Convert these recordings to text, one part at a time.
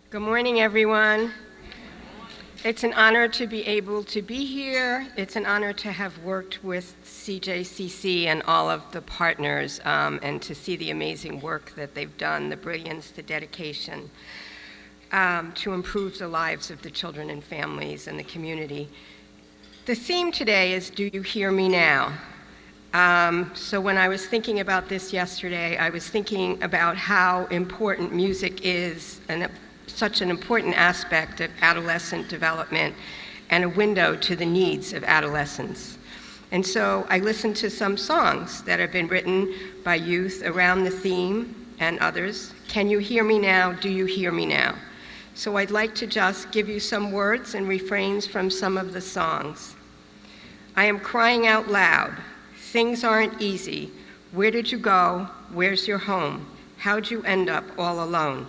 Good morning, everyone. It's an honor to be able to be here. It's an honor to have worked with CJCC and all of the partners and to see the amazing work that they've done, the brilliance, the dedication to improve the lives of the children and families and the community. The theme today is, Do You Hear Me Now? So when I was thinking about this yesterday, I was thinking about how important music is and such an important aspect of adolescent development and a window to the needs of adolescents. And so I listened to some songs that have been written by youth around the theme and others. Can you hear me now? Do you hear me now? So I'd like to just give you some words and refrains from some of the songs. I am crying out loud. Things aren't easy. Where did you go? Where's your home? How'd you end up all alone?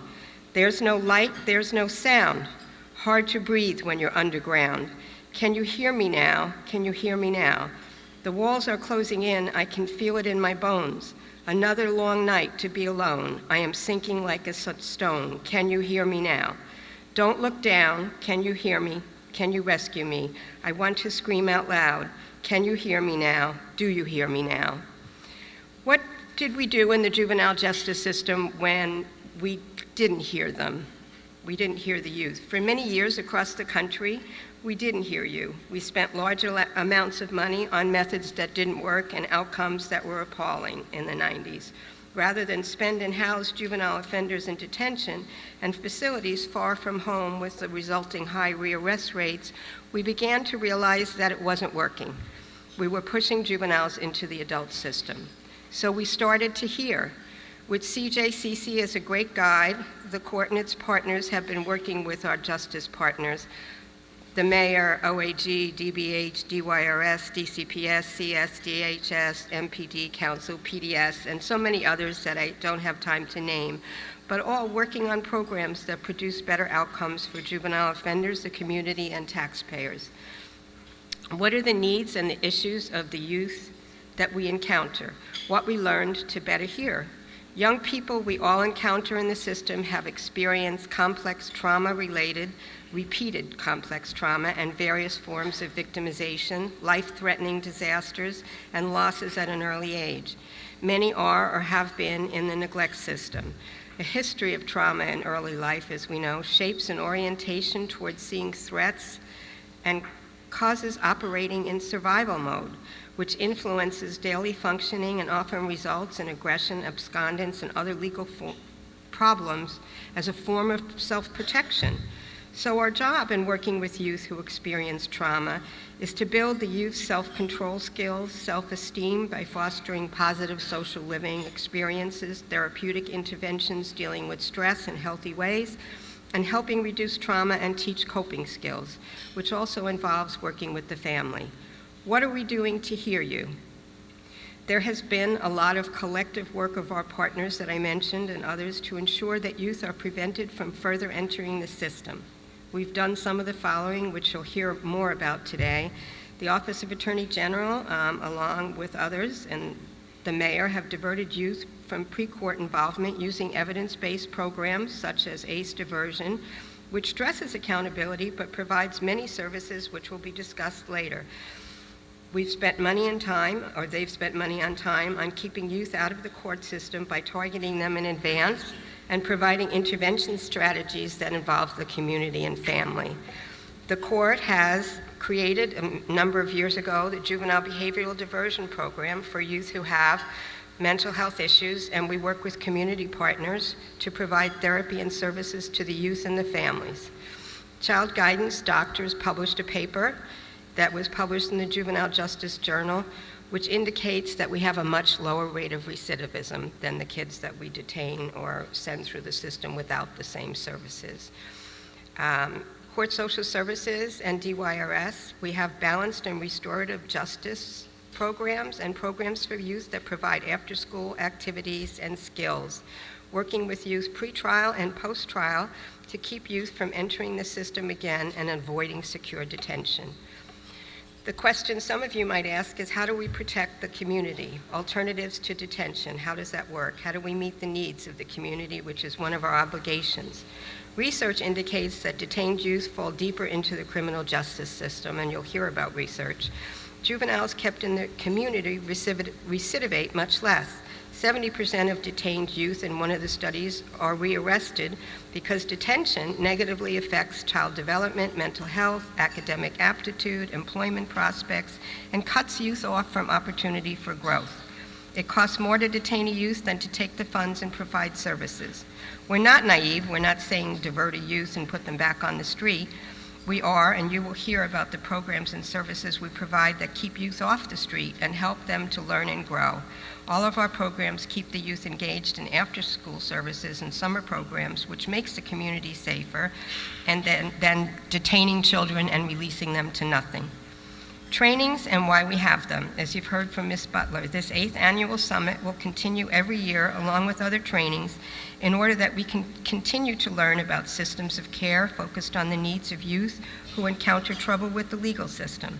There's no light, there's no sound. Hard to breathe when you're underground. Can you hear me now? Can you hear me now? The walls are closing in, I can feel it in my bones. Another long night to be alone. I am sinking like a stone. Can you hear me now? Don't look down. Can you hear me? Can you rescue me? I want to scream out loud. Can you hear me now? Do you hear me now? What did we do in the juvenile justice system when we didn't hear them? We didn't hear the youth. For many years across the country, we didn't hear you. We spent large amounts of money on methods that didn't work and outcomes that were appalling in the 90s. Rather than spend and house juvenile offenders in detention and facilities far from home with the resulting high rearrest rates, we began to realize that it wasn't working. We were pushing juveniles into the adult system. So we started to hear. With CJCC as a great guide, the court and its partners have been working with our justice partners, the mayor, OAG, DBH, DYRS, DCPS, CS, DHS, MPD Council, PDS, and so many others that I don't have time to name, but all working on programs that produce better outcomes for juvenile offenders, the community, and taxpayers. What are the needs and the issues of the youth that we encounter? What we learned to better hear? Young people we all encounter in the system have experienced complex trauma-related, repeated complex trauma, and various forms of victimization, life-threatening disasters, and losses at an early age. Many are or have been in the neglect system. A history of trauma in early life, as we know, shapes an orientation towards seeing threats and causes operating in survival mode, which influences daily functioning and often results in aggression, abscondence, and other legal problems as a form of self-protection. So our job in working with youth who experience trauma is to build the youth's self-control skills, self-esteem by fostering positive social living experiences, therapeutic interventions dealing with stress in healthy ways, and helping reduce trauma and teach coping skills, which also involves working with the family. What are we doing to hear you? There has been a lot of collective work of our partners that I mentioned and others to ensure that youth are prevented from further entering the system. We've done some of the following, which you'll hear more about today. The Office of Attorney General, along with others, and the mayor have diverted youth from pre-court involvement using evidence-based programs such as ACE diversion, which stresses accountability but provides many services which will be discussed later. We've spent money and time, or they've spent money and time, on keeping youth out of the court system by targeting them in advance and providing intervention strategies that involve the community and family. The court has created a number of years ago the Juvenile Behavioral Diversion Program for youth who have mental health issues, and we work with community partners to provide therapy and services to the youth and the families. Child Guidance Doctors published a paper that was published in the Juvenile Justice Journal, which indicates that we have a much lower rate of recidivism than the kids that we detain or send through the system without the same services. Court Social Services and DYRS, we have balanced and restorative justice programs and programs for youth that provide after-school activities and skills, working with youth pre-trial and post-trial to keep youth from entering the system again and avoiding secure detention. The question some of you might ask is, how do we protect the community? Alternatives to detention, how does that work? How do we meet the needs of the community, which is one of our obligations? Research indicates that detained youth fall deeper into the criminal justice system, and you'll hear about research. Juveniles kept in the community recidivate much less. 70% of detained youth in one of the studies are rearrested because detention negatively affects child development, mental health, academic aptitude, employment prospects, and cuts youth off from opportunity for growth. It costs more to detain a youth than to take the funds and provide services. We're not naive. We're not saying divert a youth and put them back on the street. We are, and you will hear about the programs and services we provide that keep youth off the street and help them to learn and grow. All of our programs keep the youth engaged in after-school services and summer programs, which makes the community safer, and then detaining children and releasing them to nothing. Trainings and why we have them. As you've heard from Ms. Butler, this 8th annual summit will continue every year along with other trainings in order that we can continue to learn about systems of care focused on the needs of youth who encounter trouble with the legal system.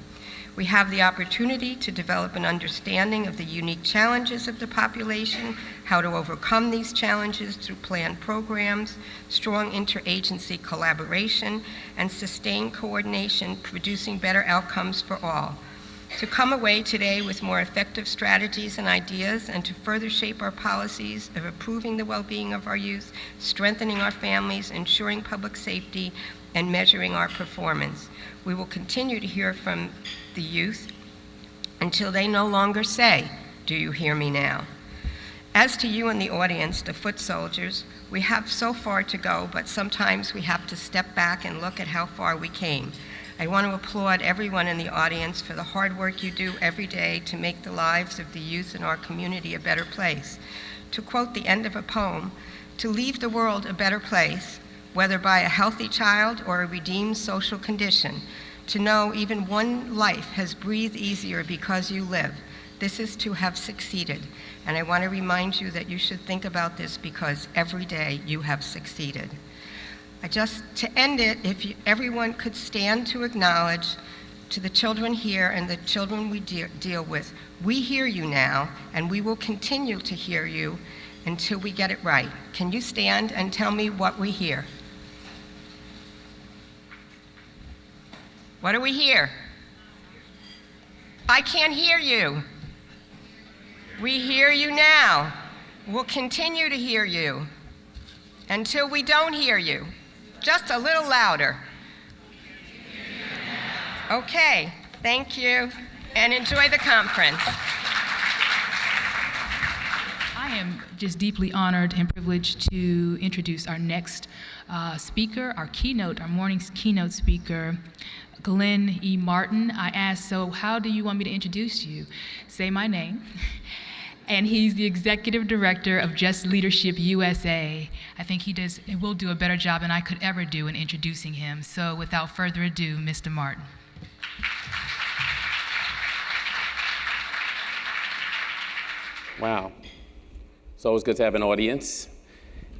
We have the opportunity to develop an understanding of the unique challenges of the population, how to overcome these challenges through planned programs, strong interagency collaboration, and sustained coordination, producing better outcomes for all. To come away today with more effective strategies and ideas, and to further shape our policies of improving the well-being of our youth, strengthening our families, ensuring public safety, and measuring our performance. We will continue to hear from the youth until they no longer say, "Do you hear me now?" As to you in the audience, the foot soldiers, we have so far to go, but sometimes we have to step back and look at how far we came. I want to applaud everyone in the audience for the hard work you do every day to make the lives of the youth in our community a better place. To quote the end of a poem, to leave the world a better place, whether by a healthy child or a redeemed social condition, to know even one life has breathed easier because you live. This is to have succeeded. And I want to remind you that you should think about this because every day you have succeeded. To end it, if everyone could stand to acknowledge to the children here and the children we deal with, we hear you now, and we will continue to hear you until we get it right. Can you stand and tell me what we hear? What do we hear? I can't hear you. We hear you now. We'll continue to hear you until we don't hear you. Just a little louder. Okay, thank you, and enjoy the conference. I am just deeply honored and privileged to introduce our next speaker, our morning's keynote speaker, Glenn E. Martin. I asked, so how do you want me to introduce you? Say my name. And he's the executive director of Just Leadership USA. I think he will do a better job than I could ever do in introducing him. So without further ado, Mr. Martin. Wow. It's always good to have an audience.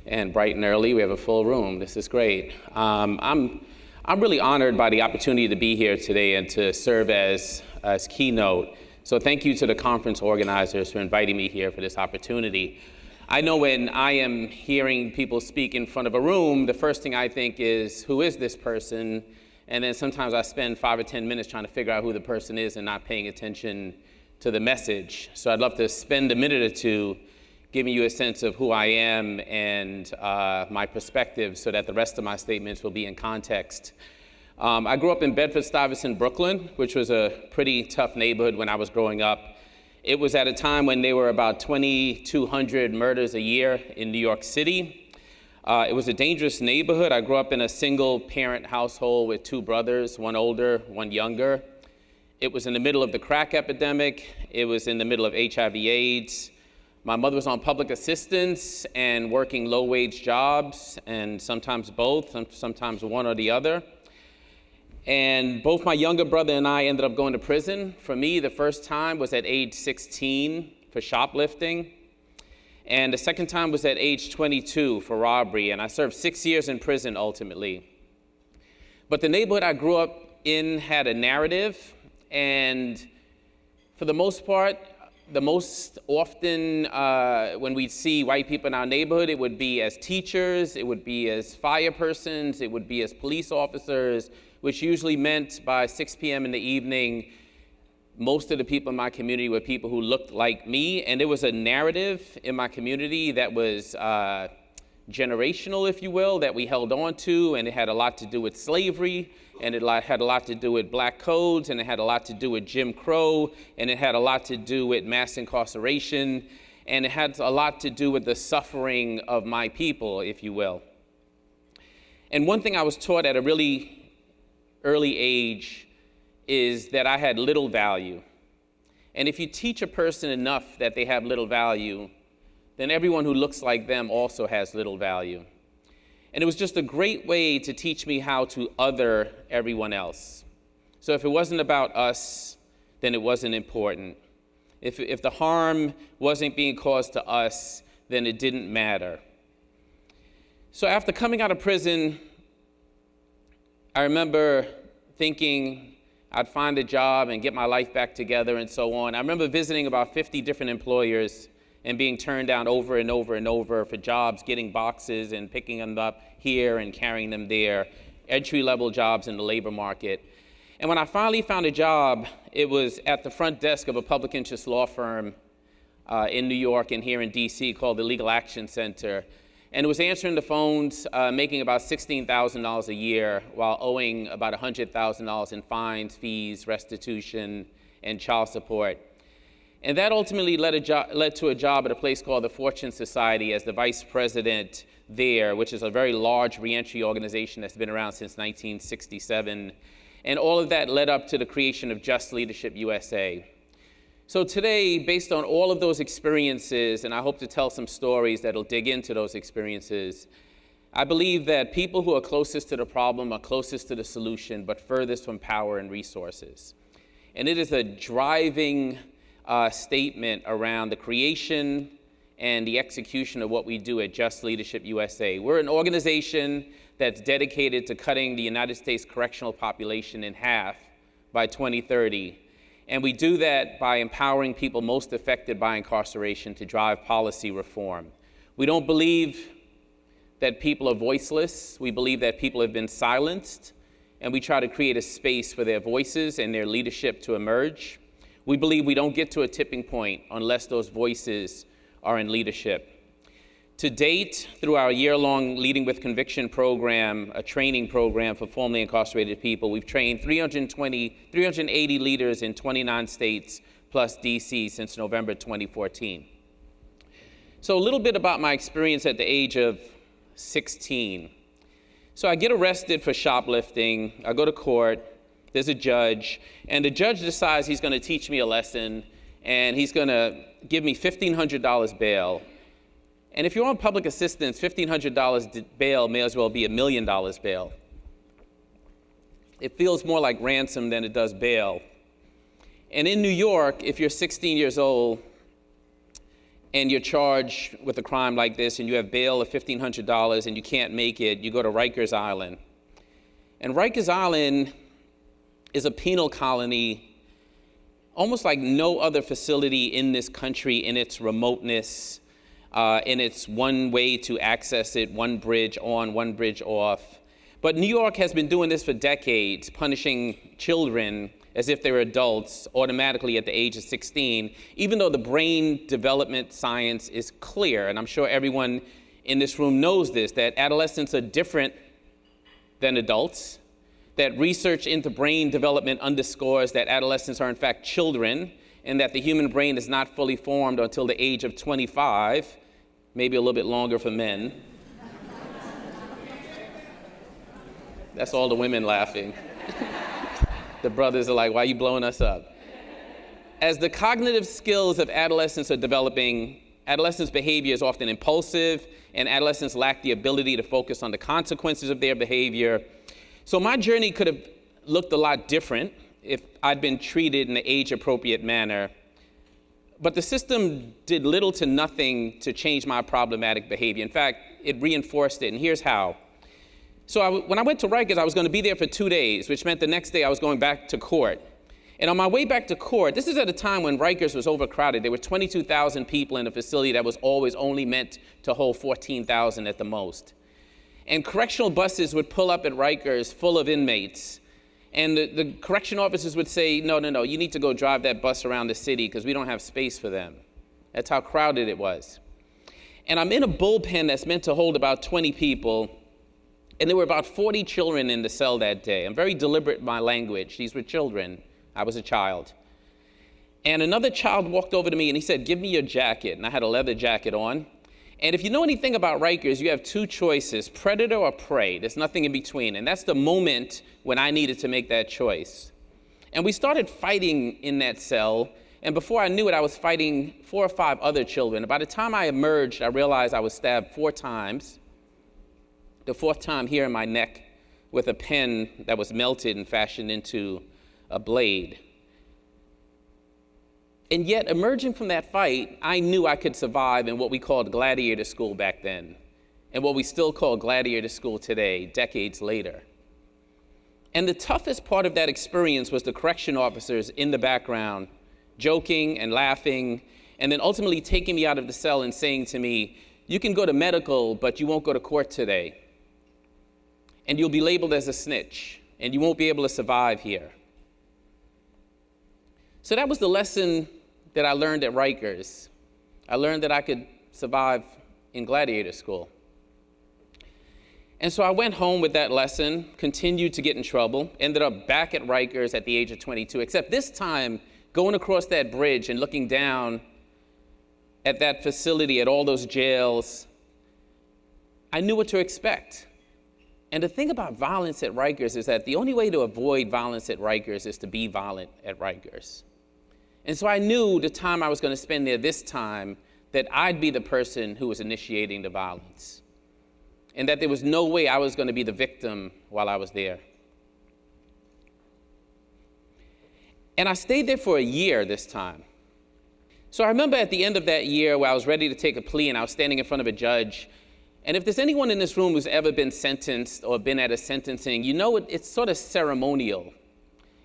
And bright and early, we have a full room. This is great. I'm really honored by the opportunity to be here today and to serve as keynote. So thank you to the conference organizers for inviting me here for this opportunity. I know when I am hearing people speak in front of a room, the first thing I think is, who is this person? And then sometimes I spend 5 or 10 minutes trying to figure out who the person is and not paying attention to the message. So I'd love to spend a minute or two giving you a sense of who I am and my perspective so that the rest of my statements will be in context. I grew up in Bedford-Stuyvesant, Brooklyn, which was a pretty tough neighborhood when I was growing up. It was at a time when there were about 2,200 murders a year in New York City. It was a dangerous neighborhood. I grew up in a single-parent household with 2 brothers, one older, one younger. It was in the middle of the crack epidemic. It was in the middle of HIV/AIDS. My mother was on public assistance and working low-wage jobs, and sometimes both, sometimes one or the other. And both my younger brother and I ended up going to prison. For me, the first time was at age 16 for shoplifting. And the second time was at age 22 for robbery. And I served 6 years in prison ultimately. But the neighborhood I grew up in had a narrative. And for the most part, the most often when we see white people in our neighborhood, it would be as teachers, it would be as fire persons, it would be as police officers, which usually meant by 6 p.m. in the evening, most of the people in my community were people who looked like me. And there was a narrative in my community that was generational, if you will, that we held on to, and it had a lot to do with slavery, and it had a lot to do with black codes, and it had a lot to do with Jim Crow, and it had a lot to do with mass incarceration, and it had a lot to do with the suffering of my people, if you will. And one thing I was taught at a really early age is that I had little value. And if you teach a person enough that they have little value, then everyone who looks like them also has little value. And it was just a great way to teach me how to other everyone else. So if it wasn't about us, then it wasn't important. If the harm wasn't being caused to us, then it didn't matter. So after coming out of prison, I remember thinking I'd find a job and get my life back together and so on. I remember visiting about 50 different employers and being turned down over and over and over for jobs, getting boxes and picking them up here and carrying them there, entry-level jobs in the labor market. And when I finally found a job, it was at the front desk of a public interest law firm in New York and here in DC called the Legal Action Center. And it was answering the phones, making about $16,000 a year while owing about $100,000 in fines, fees, restitution, and child support. And that ultimately led to a job at a place called the Fortune Society as the vice president there, which is a very large reentry organization that's been around since 1967. And all of that led up to the creation of Just Leadership USA. So today, based on all of those experiences, and I hope to tell some stories that'll dig into those experiences, I believe that people who are closest to the problem are closest to the solution, but furthest from power and resources. And it is a driving statement around the creation and the execution of what we do at Just Leadership USA. We're an organization that's dedicated to cutting the United States correctional population in half by 2030. And we do that by empowering people most affected by incarceration to drive policy reform. We don't believe that people are voiceless. We believe that people have been silenced, and we try to create a space for their voices and their leadership to emerge. We believe we don't get to a tipping point unless those voices are in leadership. To date, through our year-long Leading with Conviction program, a training program for formerly incarcerated people, we've trained 380 leaders in 29 states plus DC since November 2014. So a little bit about my experience at the age of 16. So I get arrested for shoplifting. I go to court. There's a judge, and the judge decides he's going to teach me a lesson, and he's going to give me $1,500 bail. And if you're on public assistance, $1,500 bail may as well be $1 million bail. It feels more like ransom than it does bail. And in New York, if you're 16 years old and you're charged with a crime like this and you have bail of $1,500 and you can't make it, you go to Rikers Island. And Rikers Island is a penal colony almost like no other facility in this country in its remoteness, in its one way to access it, one bridge on, one bridge off. But New York has been doing this for decades, punishing children as if they were adults automatically at the age of 16, even though the brain development science is clear, and I'm sure everyone in this room knows this, that adolescents are different than adults, that research into brain development underscores that adolescents are in fact children, and that the human brain is not fully formed until the age of 25, maybe a little bit longer for men. That's all the women laughing. The brothers are like, why are you blowing us up? As the cognitive skills of adolescents are developing, adolescents' behavior is often impulsive, and adolescents lack the ability to focus on the consequences of their behavior. So my journey could have looked a lot different if I'd been treated in an age-appropriate manner. But the system did little to nothing to change my problematic behavior. In fact, it reinforced it, and here's how. So when I went to Rikers, I was going to be there for 2 days, which meant the next day I was going back to court. And on my way back to court, this is at a time when Rikers was overcrowded. There were 22,000 people in a facility that was always only meant to hold 14,000 at the most. And correctional buses would pull up at Rikers full of inmates. And the correction officers would say, no, you need to go drive that bus around the city because we don't have space for them. That's how crowded it was. And I'm in a bullpen that's meant to hold about 20 people. And there were about 40 children in the cell that day. I'm very deliberate in my language. These were children. I was a child. And another child walked over to me and he said, give me your jacket. And I had a leather jacket on. And if you know anything about Rikers, you have two choices, predator or prey. There's nothing in between. And that's the moment when I needed to make that choice. And we started fighting in that cell. And before I knew it, I was fighting 4 or 5 other children. By the time I emerged, I realized I was stabbed 4 times. The 4th time here in my neck with a pen that was melted and fashioned into a blade. And yet, emerging from that fight, I knew I could survive in what we called gladiator school back then, and what we still call gladiator school today, decades later. And the toughest part of that experience was the correction officers in the background, joking and laughing, and then ultimately taking me out of the cell and saying to me, you can go to medical, but you won't go to court today. And you'll be labeled as a snitch, and you won't be able to survive here. So that was the lesson that I learned at Rikers. I learned that I could survive in gladiator school. And so I went home with that lesson, continued to get in trouble, ended up back at Rikers at the age of 22, except this time going across that bridge and looking down at that facility, at all those jails, I knew what to expect. And the thing about violence at Rikers is that the only way to avoid violence at Rikers is to be violent at Rikers. And so I knew the time I was going to spend there this time that I'd be the person who was initiating the violence, and that there was no way I was going to be the victim while I was there. And I stayed there for a year this time. So I remember at the end of that year where I was ready to take a plea and I was standing in front of a judge. And if there's anyone in this room who's ever been sentenced or been at a sentencing, you know it's sort of ceremonial.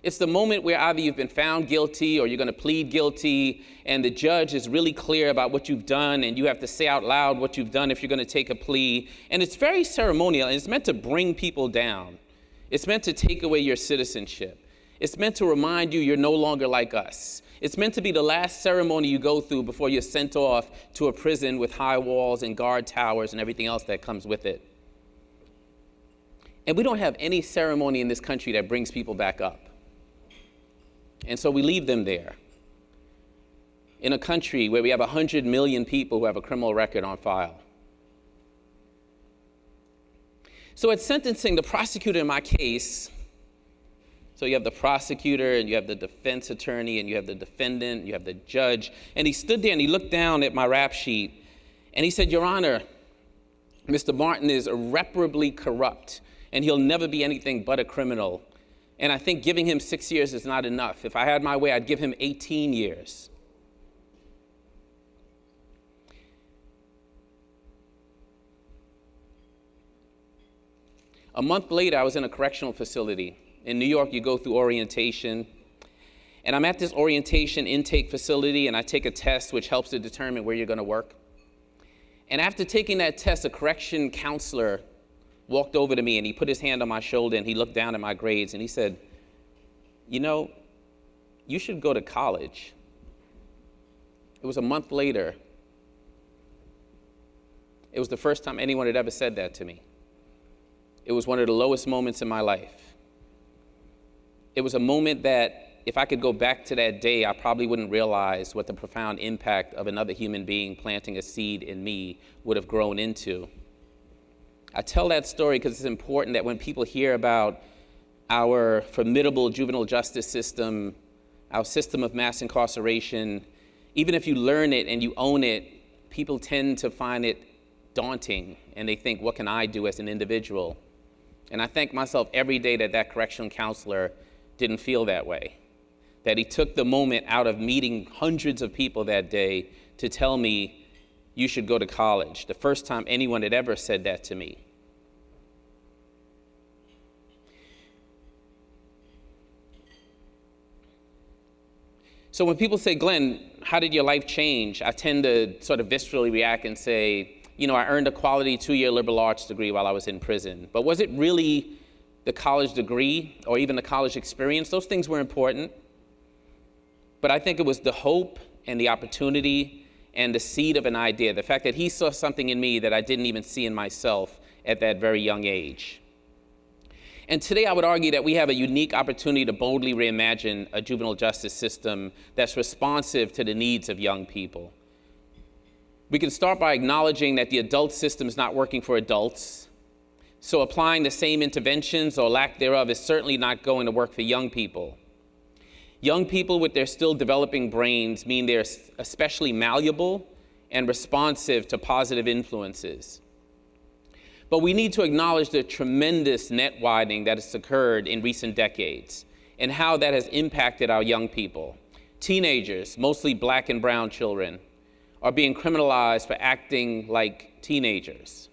It's the moment where either you've been found guilty or you're going to plead guilty, and the judge is really clear about what you've done, and you have to say out loud what you've done if you're going to take a plea. And it's very ceremonial, and it's meant to bring people down. It's meant to take away your citizenship. It's meant to remind you you're no longer like us. It's meant to be the last ceremony you go through before you're sent off to a prison with high walls and guard towers and everything else that comes with it. And we don't have any ceremony in this country that brings people back up. And so we leave them there in a country where we have 100 million people who have a criminal record on file. So at sentencing, the prosecutor in my case, so you have the prosecutor and you have the defense attorney and you have the defendant, you have the judge, and he stood there and he looked down at my rap sheet and he said, Your Honor, Mr. Martin is irreparably corrupt and he'll never be anything but a criminal. And I think giving him 6 years is not enough. If I had my way, I'd give him 18 years. A month later, I was in a correctional facility. In New York, you go through orientation. And I'm at this orientation intake facility, and I take a test which helps to determine where you're going to work. And after taking that test, a correction counselor walked over to me and he put his hand on my shoulder and he looked down at my grades and he said, you know, you should go to college. It was a month later. It was the first time anyone had ever said that to me. It was one of the lowest moments in my life. It was a moment that if I could go back to that day, I probably wouldn't realize what the profound impact of another human being planting a seed in me would have grown into. I tell that story because it's important that when people hear about our formidable juvenile justice system, our system of mass incarceration, even if you learn it and you own it, people tend to find it daunting and they think, what can I do as an individual? And I thank myself every day that that correctional counselor didn't feel that way, that he took the moment out of meeting hundreds of people that day to tell me, you should go to college. The first time anyone had ever said that to me. So when people say, Glenn, how did your life change? I tend to sort of viscerally react and say, I earned a quality 2-year liberal arts degree while I was in prison. But was it really the college degree or even the college experience? Those things were important. But I think it was the hope and the opportunity and the seed of an idea, the fact that he saw something in me that I didn't even see in myself at that very young age. And today I would argue that we have a unique opportunity to boldly reimagine a juvenile justice system that's responsive to the needs of young people. We can start by acknowledging that the adult system is not working for adults, so applying the same interventions or lack thereof is certainly not going to work for young people. Young people with their still developing brains mean they're especially malleable and responsive to positive influences. But we need to acknowledge the tremendous net widening that has occurred in recent decades and how that has impacted our young people. Teenagers, mostly black and brown children, are being criminalized for acting like teenagers.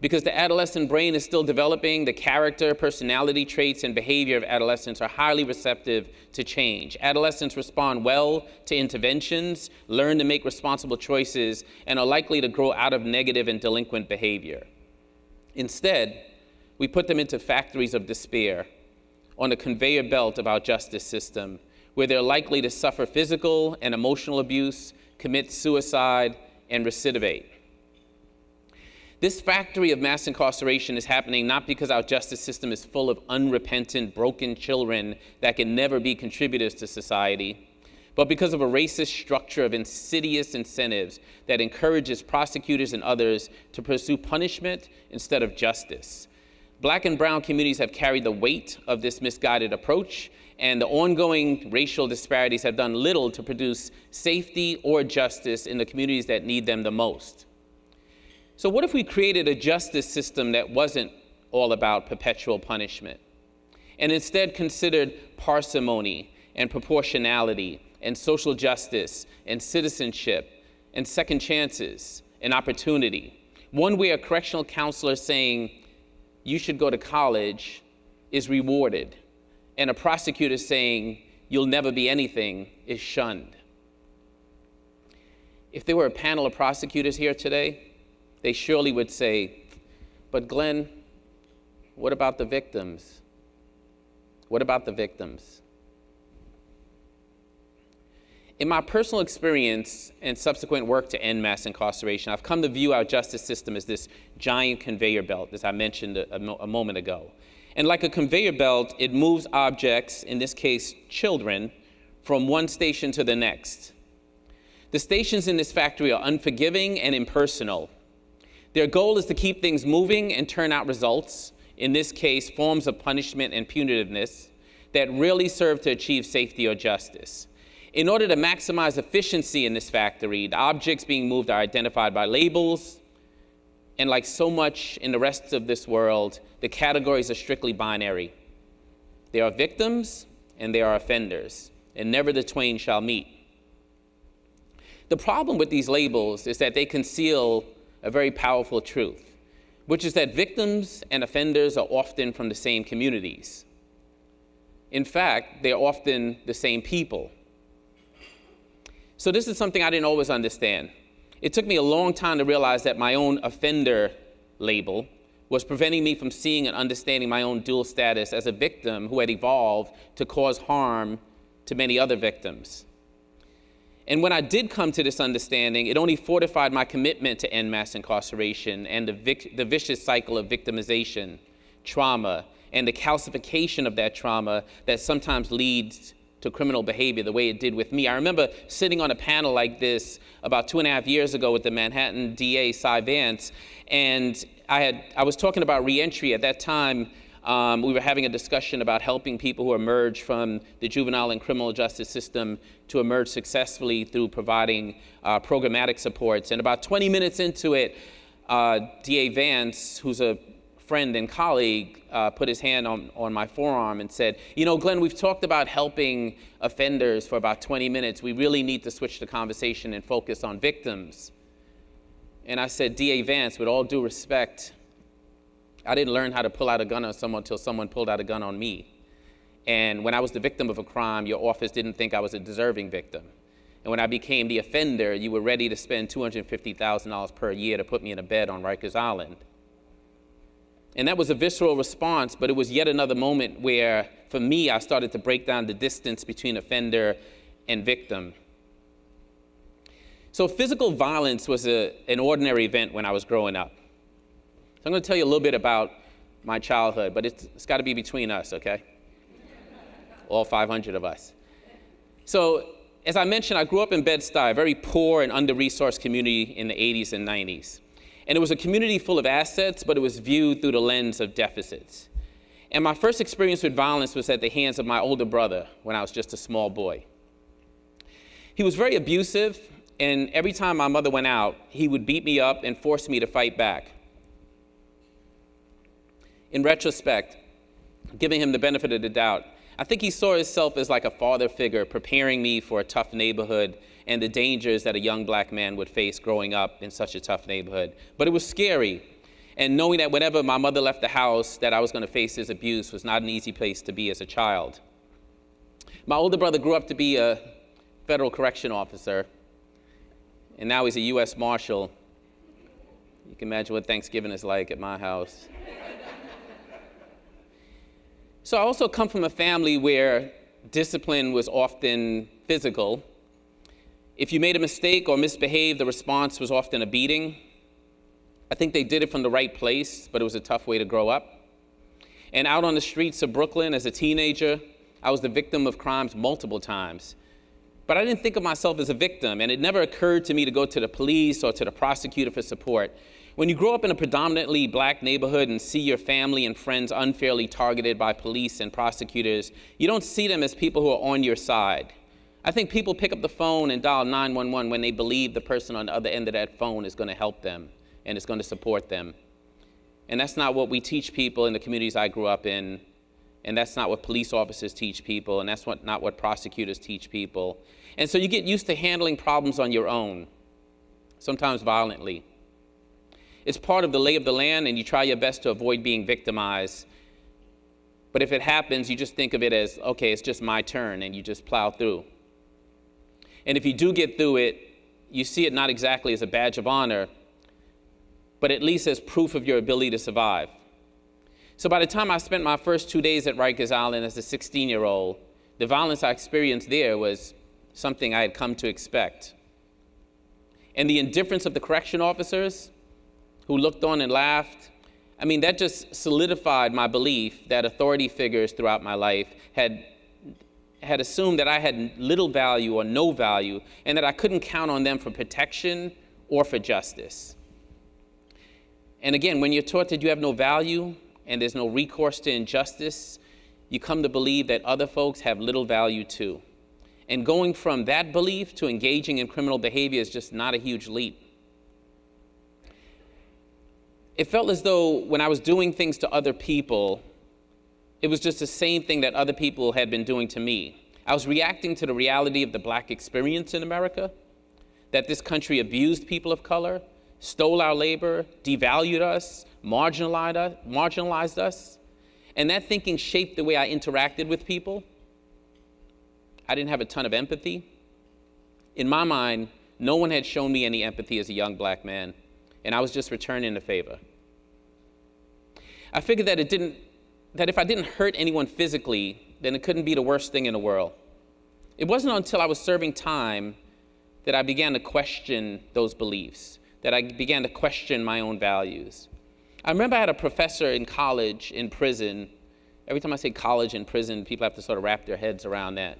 Because the adolescent brain is still developing, the character, personality traits, and behavior of adolescents are highly receptive to change. Adolescents respond well to interventions, learn to make responsible choices, and are likely to grow out of negative and delinquent behavior. Instead, we put them into factories of despair on the conveyor belt of our justice system, where they're likely to suffer physical and emotional abuse, commit suicide, and recidivate. This factory of mass incarceration is happening not because our justice system is full of unrepentant, broken children that can never be contributors to society, but because of a racist structure of insidious incentives that encourages prosecutors and others to pursue punishment instead of justice. Black and brown communities have carried the weight of this misguided approach, and the ongoing racial disparities have done little to produce safety or justice in the communities that need them the most. So what if we created a justice system that wasn't all about perpetual punishment, and instead considered parsimony and proportionality and social justice and citizenship and second chances and opportunity? One where a correctional counselor saying you should go to college is rewarded, and a prosecutor saying you'll never be anything is shunned. If there were a panel of prosecutors here today, they surely would say, but Glenn, what about the victims? What about the victims? In my personal experience and subsequent work to end mass incarceration, I've come to view our justice system as this giant conveyor belt, as I mentioned a moment ago. And like a conveyor belt, it moves objects, in this case children, from one station to the next. The stations in this factory are unforgiving and impersonal. Their goal is to keep things moving and turn out results, in this case, forms of punishment and punitiveness, that really serve to achieve safety or justice. In order to maximize efficiency in this factory, the objects being moved are identified by labels, and like so much in the rest of this world, the categories are strictly binary. There are victims and there are offenders, and never the twain shall meet. The problem with these labels is that they conceal a very powerful truth, which is that victims and offenders are often from the same communities. In fact, they're often the same people. So this is something I didn't always understand. It took me a long time to realize that my own offender label was preventing me from seeing and understanding my own dual status as a victim who had evolved to cause harm to many other victims. And when I did come to this understanding, it only fortified my commitment to end mass incarceration and the vicious cycle of victimization, trauma, and the calcification of that trauma that sometimes leads to criminal behavior the way it did with me. I remember sitting on a panel like this about 2.5 years ago with the Manhattan DA, Cy Vance, and I was talking about reentry. At that time, we were having a discussion about helping people who emerge from the juvenile and criminal justice system to emerge successfully through providing programmatic supports. And about 20 minutes into it, DA Vance, who's a friend and colleague, put his hand on my forearm and said, Glenn, we've talked about helping offenders for about 20 minutes. We really need to switch the conversation and focus on victims. And I said, DA Vance, with all due respect, I didn't learn how to pull out a gun on someone until someone pulled out a gun on me. And when I was the victim of a crime, your office didn't think I was a deserving victim. And when I became the offender, you were ready to spend $250,000 per year to put me in a bed on Rikers Island. And that was a visceral response, but it was yet another moment where, for me, I started to break down the distance between offender and victim. So physical violence was an ordinary event when I was growing up. So I'm going to tell you a little bit about my childhood, but it's got to be between us, okay? All 500 of us. So, as I mentioned, I grew up in Bed-Stuy, a very poor and under-resourced community in the 80s and 90s. And it was a community full of assets, but it was viewed through the lens of deficits. And my first experience with violence was at the hands of my older brother when I was just a small boy. He was very abusive, and every time my mother went out, he would beat me up and force me to fight back. In retrospect, giving him the benefit of the doubt, I think he saw himself as like a father figure preparing me for a tough neighborhood and the dangers that a young black man would face growing up in such a tough neighborhood. But it was scary. And knowing that whenever my mother left the house that I was going to face his abuse was not an easy place to be as a child. My older brother grew up to be a federal correction officer, and now he's a U.S. Marshal. You can imagine what Thanksgiving is like at my house. So I also come from a family where discipline was often physical. If you made a mistake or misbehaved, the response was often a beating. I think they did it from the right place, but it was a tough way to grow up. And out on the streets of Brooklyn as a teenager, I was the victim of crimes multiple times. But I didn't think of myself as a victim, and it never occurred to me to go to the police or to the prosecutor for support. When you grow up in a predominantly black neighborhood and see your family and friends unfairly targeted by police and prosecutors, you don't see them as people who are on your side. I think people pick up the phone and dial 911 when they believe the person on the other end of that phone is going to help them and is going to support them. And that's not what we teach people in the communities I grew up in, and that's not what police officers teach people, and that's not what prosecutors teach people. And so you get used to handling problems on your own, sometimes violently. It's part of the lay of the land, and you try your best to avoid being victimized. But if it happens, you just think of it as, okay, it's just my turn, and you just plow through. And if you do get through it, you see it not exactly as a badge of honor, but at least as proof of your ability to survive. So by the time I spent my first 2 days at Rikers Island as a 16-year-old, the violence I experienced there was something I had come to expect. And the indifference of the correction officers who looked on and laughed, I mean, that just solidified my belief that authority figures throughout my life had assumed that I had little value or no value, and that I couldn't count on them for protection or for justice. And again, when you're taught that you have no value and there's no recourse to injustice, you come to believe that other folks have little value too. And going from that belief to engaging in criminal behavior is just not a huge leap. It felt as though when I was doing things to other people, it was just the same thing that other people had been doing to me. I was reacting to the reality of the black experience in America, that this country abused people of color, stole our labor, devalued us, marginalized us, and that thinking shaped the way I interacted with people. I didn't have a ton of empathy. In my mind, no one had shown me any empathy as a young black man, and I was just returning the favor. I figured that if I didn't hurt anyone physically, then it couldn't be the worst thing in the world. It wasn't until I was serving time that I began to question those beliefs, that I began to question my own values. I remember I had a professor in college, in prison. Every time I say college and prison, people have to sort of wrap their heads around that.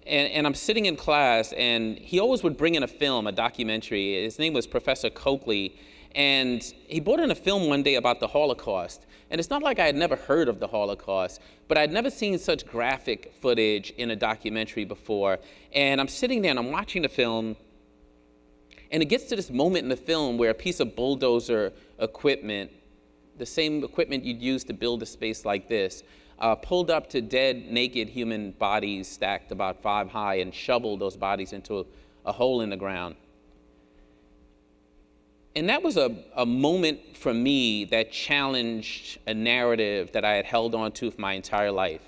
And I'm sitting in class, and he always would bring in a film, a documentary. His name was Professor Coakley, and he brought in a film one day about the Holocaust. And it's not like I had never heard of the Holocaust, but I'd never seen such graphic footage in a documentary before. And I'm sitting there, and I'm watching the film, and it gets to this moment in the film where a piece of bulldozer equipment, the same equipment you'd use to build a space like this, pulled up to dead, naked human bodies stacked about 5 high and shoveled those bodies into a hole in the ground. And that was a moment for me that challenged a narrative that I had held on to for my entire life.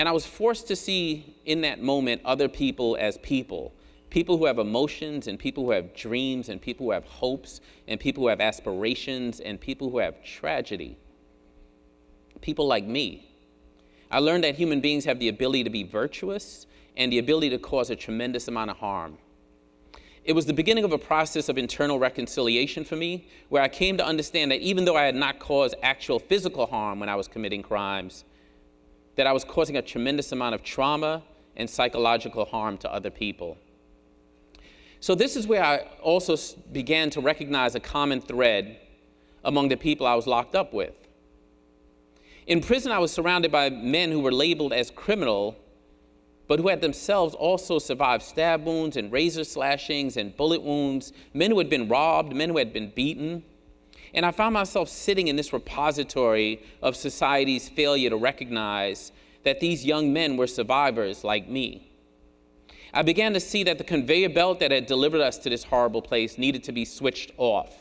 And I was forced to see in that moment other people as people. People who have emotions, and people who have dreams, and people who have hopes, and people who have aspirations, and people who have tragedy. People like me. I learned that human beings have the ability to be virtuous and the ability to cause a tremendous amount of harm. It was the beginning of a process of internal reconciliation for me, where I came to understand that even though I had not caused actual physical harm when I was committing crimes, that I was causing a tremendous amount of trauma and psychological harm to other people. So this is where I also began to recognize a common thread among the people I was locked up with. In prison, I was surrounded by men who were labeled as criminal, but who had themselves also survived stab wounds and razor slashings and bullet wounds, men who had been robbed, men who had been beaten. And I found myself sitting in this repository of society's failure to recognize that these young men were survivors like me. I began to see that the conveyor belt that had delivered us to this horrible place needed to be switched off.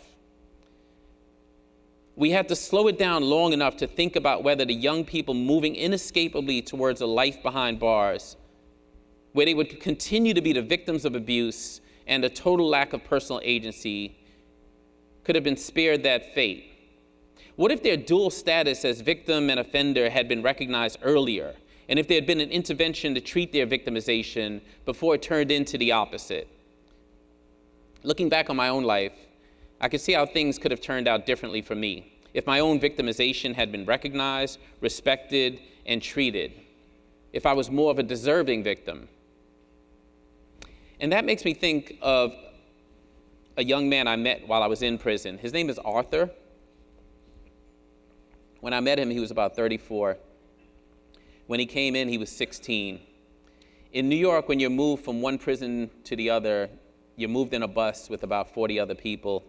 We had to slow it down long enough to think about whether the young people moving inescapably towards a life behind bars, where they would continue to be the victims of abuse and a total lack of personal agency, could have been spared that fate. What if their dual status as victim and offender had been recognized earlier, and if there had been an intervention to treat their victimization before it turned into the opposite? Looking back on my own life, I could see how things could have turned out differently for me if my own victimization had been recognized, respected, and treated, if I was more of a deserving victim. And that makes me think of a young man I met while I was in prison. His name is Arthur. When I met him, he was about 34. When he came in, he was 16. In New York, when you're moved from one prison to the other, you're moved in a bus with about 40 other people.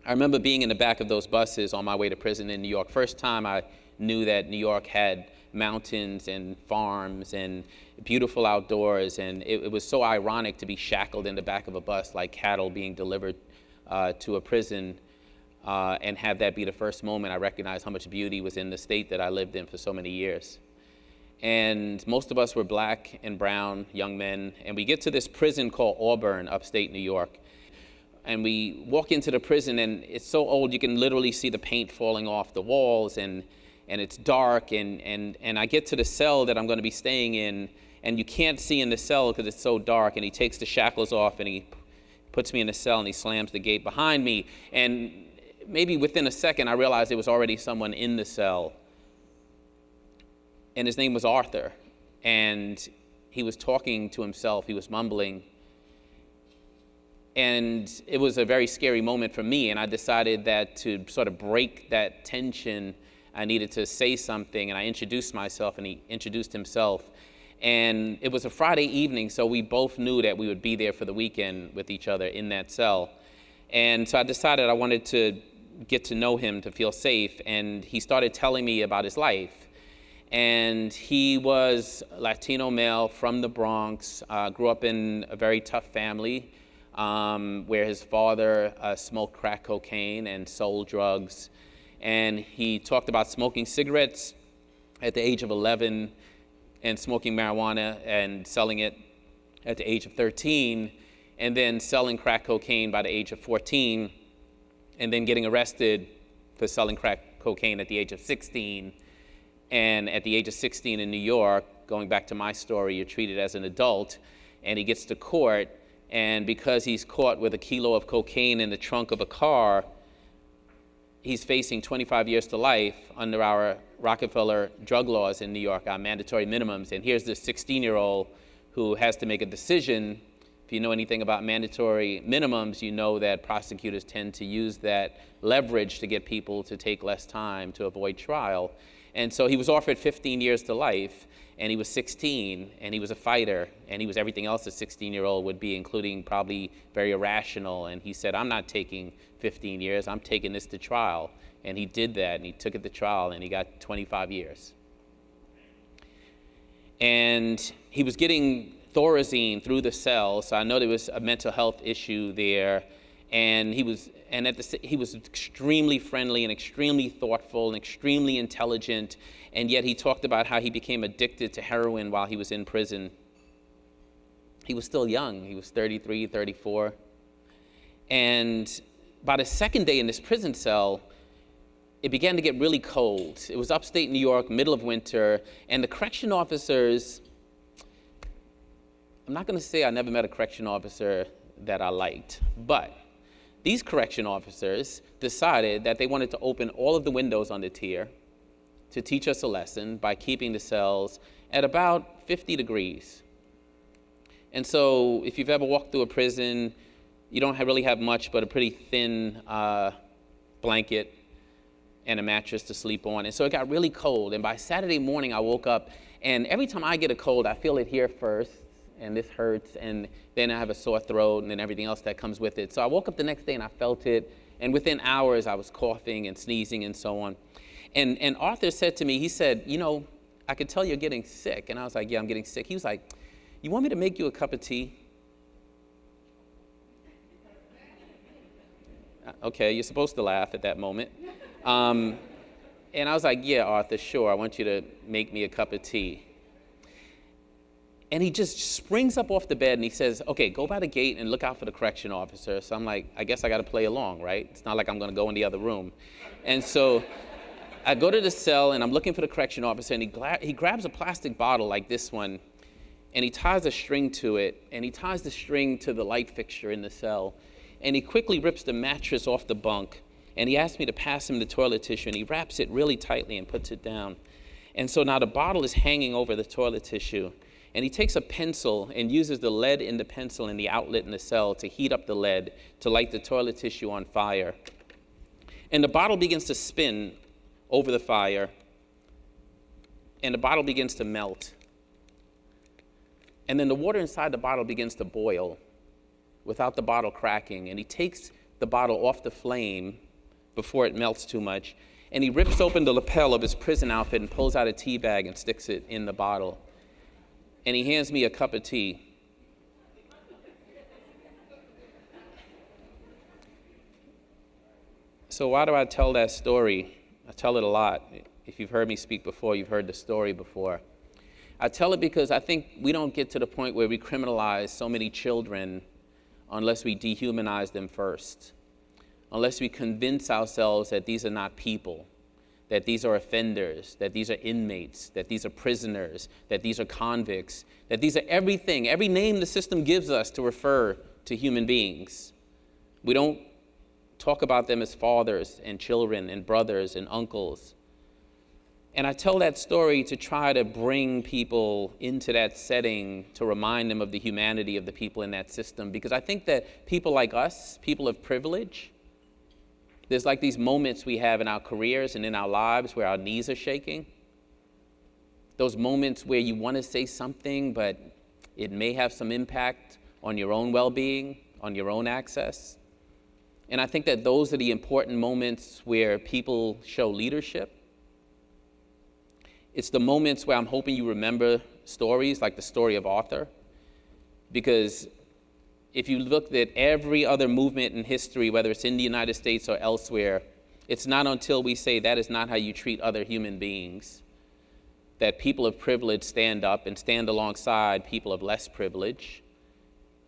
I remember being in the back of those buses on my way to prison in New York. First time I knew that New York had mountains and farms and beautiful outdoors, and it was so ironic to be shackled in the back of a bus like cattle being delivered to a prison, and have that be the first moment I recognized how much beauty was in the state that I lived in for so many years. And most of us were black and brown young men, and we get to this prison called Auburn, upstate New York. And we walk into the prison, and it's so old you can literally see the paint falling off the walls, and it's dark, and I get to the cell that I'm going to be staying in, and you can't see in the cell because it's so dark, and he takes the shackles off, and he puts me in the cell, and he slams the gate behind me, and maybe within a second I realized there was already someone in the cell, and his name was Arthur, and he was talking to himself, he was mumbling. And it was a very scary moment for me, and I decided that to sort of break that tension, I needed to say something, and I introduced myself, and he introduced himself. And it was a Friday evening, so we both knew that we would be there for the weekend with each other in that cell. And so I decided I wanted to get to know him to feel safe, and he started telling me about his life. And he was a Latino male from the Bronx, grew up in a very tough family, where his father smoked crack cocaine and sold drugs. And he talked about smoking cigarettes at the age of 11 and smoking marijuana and selling it at the age of 13, and then selling crack cocaine by the age of 14, and then getting arrested for selling crack cocaine at the age of 16. And at the age of 16 in New York, going back to my story, you're treated as an adult, and he gets to court. And because he's caught with a kilo of cocaine in the trunk of a car, he's facing 25 years to life under our Rockefeller drug laws in New York, our mandatory minimums. And here's this 16-year-old who has to make a decision. If you know anything about mandatory minimums, you know that prosecutors tend to use that leverage to get people to take less time to avoid trial. And so he was offered 15 years to life. And he was 16, and he was a fighter, and he was everything else a 16-year-old would be, including probably very irrational. And he said, I'm not taking 15 years, I'm taking this to trial. And he did that, and he took it to trial, and he got 25 years. And he was getting Thorazine through the cell, so I know there was a mental health issue there. And he was extremely friendly and extremely thoughtful and extremely intelligent, and yet he talked about how he became addicted to heroin while he was in prison. He was still young. He was 33, 34. And by the second day in this prison cell, it began to get really cold. It was upstate New York, middle of winter, and the correction officers, I'm not going to say I never met a correction officer that I liked, but these correction officers decided that they wanted to open all of the windows on the tier to teach us a lesson by keeping the cells at about 50 degrees. And so if you've ever walked through a prison, you don't really have much but a pretty thin blanket and a mattress to sleep on. And so it got really cold. And by Saturday morning, I woke up, and every time I get a cold, I feel it here first, and this hurts, and then I have a sore throat, and then everything else that comes with it. So I woke up the next day, and I felt it, and within hours, I was coughing and sneezing and so on. And Arthur said to me, he said, you know, I could tell you're getting sick. And I was like, yeah, I'm getting sick. He was like, you want me to make you a cup of tea? Okay, you're supposed to laugh at that moment. And I was like, yeah, Arthur, sure. I want you to make me a cup of tea. And he just springs up off the bed and he says, okay, go by the gate and look out for the correction officer. So I'm like, I guess I got to play along, right? It's not like I'm going to go in the other room. And so I go to the cell and I'm looking for the correction officer, and he grabs a plastic bottle like this one, and he ties a string to it, and he ties the string to the light fixture in the cell. And he quickly rips the mattress off the bunk, and he asks me to pass him the toilet tissue, and he wraps it really tightly and puts it down. And so now the bottle is hanging over the toilet tissue, and he takes a pencil and uses the lead in the pencil in the outlet in the cell to heat up the lead to light the toilet tissue on fire. And the bottle begins to spin over the fire, and the bottle begins to melt. And then the water inside the bottle begins to boil without the bottle cracking, and he takes the bottle off the flame before it melts too much, and he rips open the lapel of his prison outfit and pulls out a tea bag and sticks it in the bottle. And he hands me a cup of tea. So why do I tell that story? I tell it a lot. If you've heard me speak before, you've heard the story before. I tell it because I think we don't get to the point where we criminalize so many children unless we dehumanize them first, unless we convince ourselves that these are not people, that these are offenders, that these are inmates, that these are prisoners, that these are convicts, that these are everything, every name the system gives us to refer to human beings. We don't talk about them as fathers and children and brothers and uncles. And I tell that story to try to bring people into that setting, to remind them of the humanity of the people in that system. Because I think that people like us, people of privilege, there's like these moments we have in our careers and in our lives where our knees are shaking. Those moments where you want to say something, but it may have some impact on your own well-being, on your own access. And I think that those are the important moments where people show leadership. It's the moments where I'm hoping you remember stories like the story of Arthur. Because if you looked at every other movement in history, whether it's in the United States or elsewhere, it's not until we say that is not how you treat other human beings that people of privilege stand up and stand alongside people of less privilege,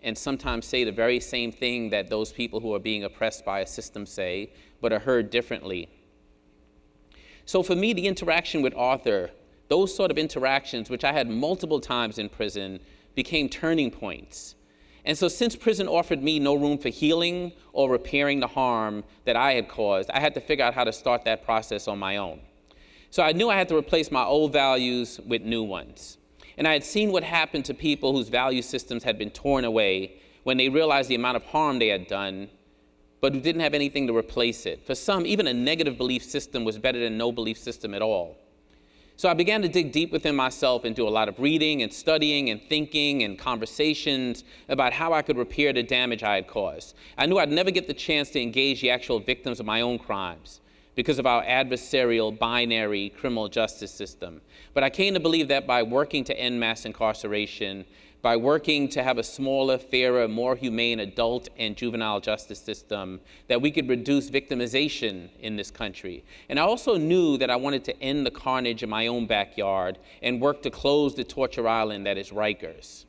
and sometimes say the very same thing that those people who are being oppressed by a system say, but are heard differently. So for me, the interaction with Arthur, those sort of interactions, which I had multiple times in prison, became turning points. And so since prison offered me no room for healing or repairing the harm that I had caused, I had to figure out how to start that process on my own. So I knew I had to replace my old values with new ones. And I had seen what happened to people whose value systems had been torn away when they realized the amount of harm they had done, but who didn't have anything to replace it. For some, even a negative belief system was better than no belief system at all. So I began to dig deep within myself and do a lot of reading and studying and thinking and conversations about how I could repair the damage I had caused. I knew I'd never get the chance to engage the actual victims of my own crimes because of our adversarial, binary criminal justice system. But I came to believe that by working to end mass incarceration, by working to have a smaller, fairer, more humane adult and juvenile justice system, that we could reduce victimization in this country. And I also knew that I wanted to end the carnage in my own backyard and work to close the torture island that is Rikers.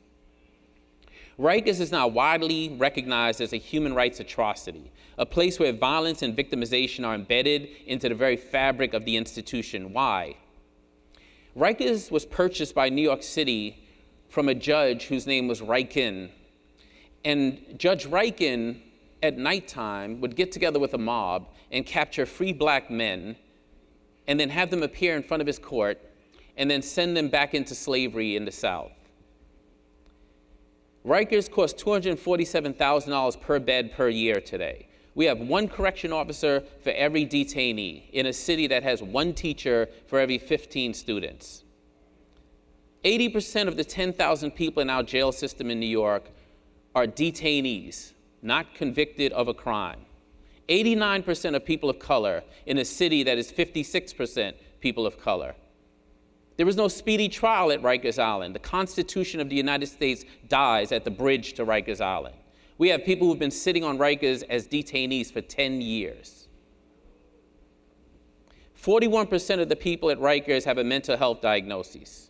Rikers is now widely recognized as a human rights atrocity, a place where violence and victimization are embedded into the very fabric of the institution. Why? Rikers was purchased by New York City from a judge whose name was Riken. And Judge Riken, at nighttime, would get together with a mob and capture free black men and then have them appear in front of his court and then send them back into slavery in the South. Rikers cost $247,000 per bed per year today. We have one correction officer for every detainee in a city that has one teacher for every 15 students. 80% of the 10,000 people in our jail system in New York are detainees, not convicted of a crime. 89% of people of color in a city that is 56% people of color. There is no speedy trial at Rikers Island. The Constitution of the United States dies at the bridge to Rikers Island. We have people who've been sitting on Rikers as detainees for 10 years. 41% of the people at Rikers have a mental health diagnosis.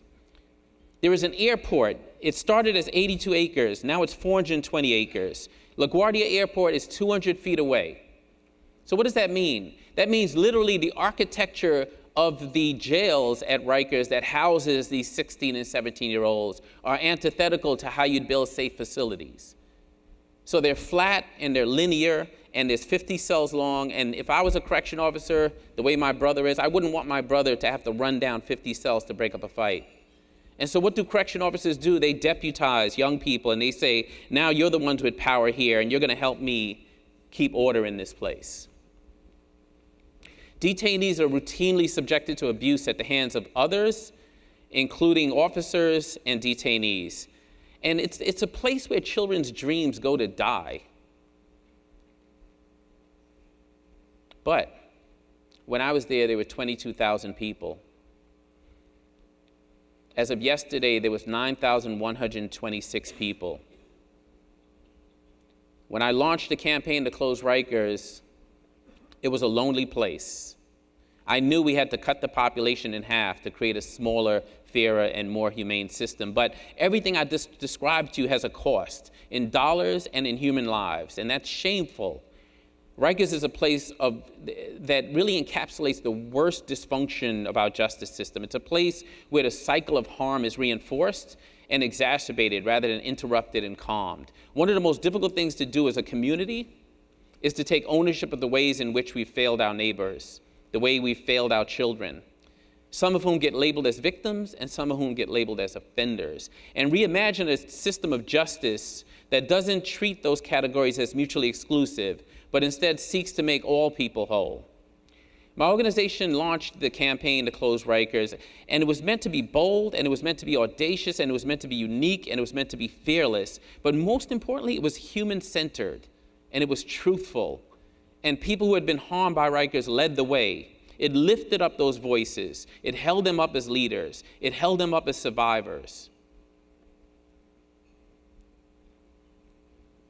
There is an airport. It started as 82 acres. Now it's 420 acres. LaGuardia Airport is 200 feet away. So what does that mean? That means literally the architecture of the jails at Rikers that houses these 16 and 17-year-olds are antithetical to how you'd build safe facilities. So they're flat and they're linear and there's 50 cells long. And if I was a correction officer, the way my brother is, I wouldn't want my brother to have to run down 50 cells to break up a fight. And so what do correction officers do? They deputize young people and they say, now you're the ones with power here and you're going to help me keep order in this place. Detainees are routinely subjected to abuse at the hands of others, including officers and detainees. And it's a place where children's dreams go to die. But when I was there were 22,000 people. As of yesterday, there was 9,126 people. When I launched the campaign to close Rikers, it was a lonely place. I knew we had to cut the population in half to create a smaller, fairer, and more humane system. But everything I described to you has a cost in dollars and in human lives, and that's shameful. Rikers is a place that really encapsulates the worst dysfunction of our justice system. It's a place where the cycle of harm is reinforced and exacerbated rather than interrupted and calmed. One of the most difficult things to do as a community is to take ownership of the ways in which we've failed our neighbors, the way we've failed our children, some of whom get labeled as victims and some of whom get labeled as offenders, and reimagine a system of justice that doesn't treat those categories as mutually exclusive, but instead seeks to make all people whole. My organization launched the campaign to close Rikers, and it was meant to be bold, and it was meant to be audacious, and it was meant to be unique, and it was meant to be fearless. But most importantly, it was human-centered, and it was truthful. And people who had been harmed by Rikers led the way. It lifted up those voices. It held them up as leaders. It held them up as survivors.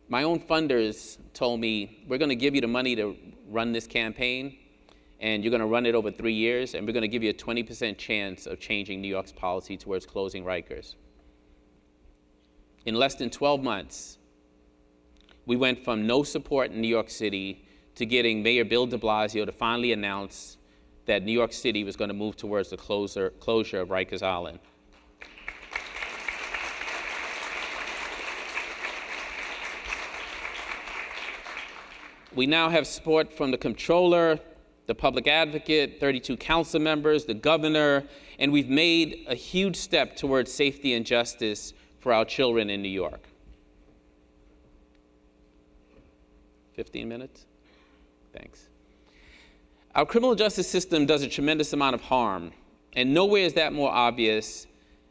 My own funders told me, we're going to give you the money to run this campaign, and you're going to run it over 3 years, and we're going to give you a 20% chance of changing New York's policy towards closing Rikers. In less than 12 months, we went from no support in New York City to getting Mayor Bill de Blasio to finally announce that New York City was going to move towards the closure of Rikers Island. We now have support from the comptroller, the public advocate, 32 council members, the governor, and we've made a huge step towards safety and justice for our children in New York. 15 minutes? Thanks. Our criminal justice system does a tremendous amount of harm, and nowhere is that more obvious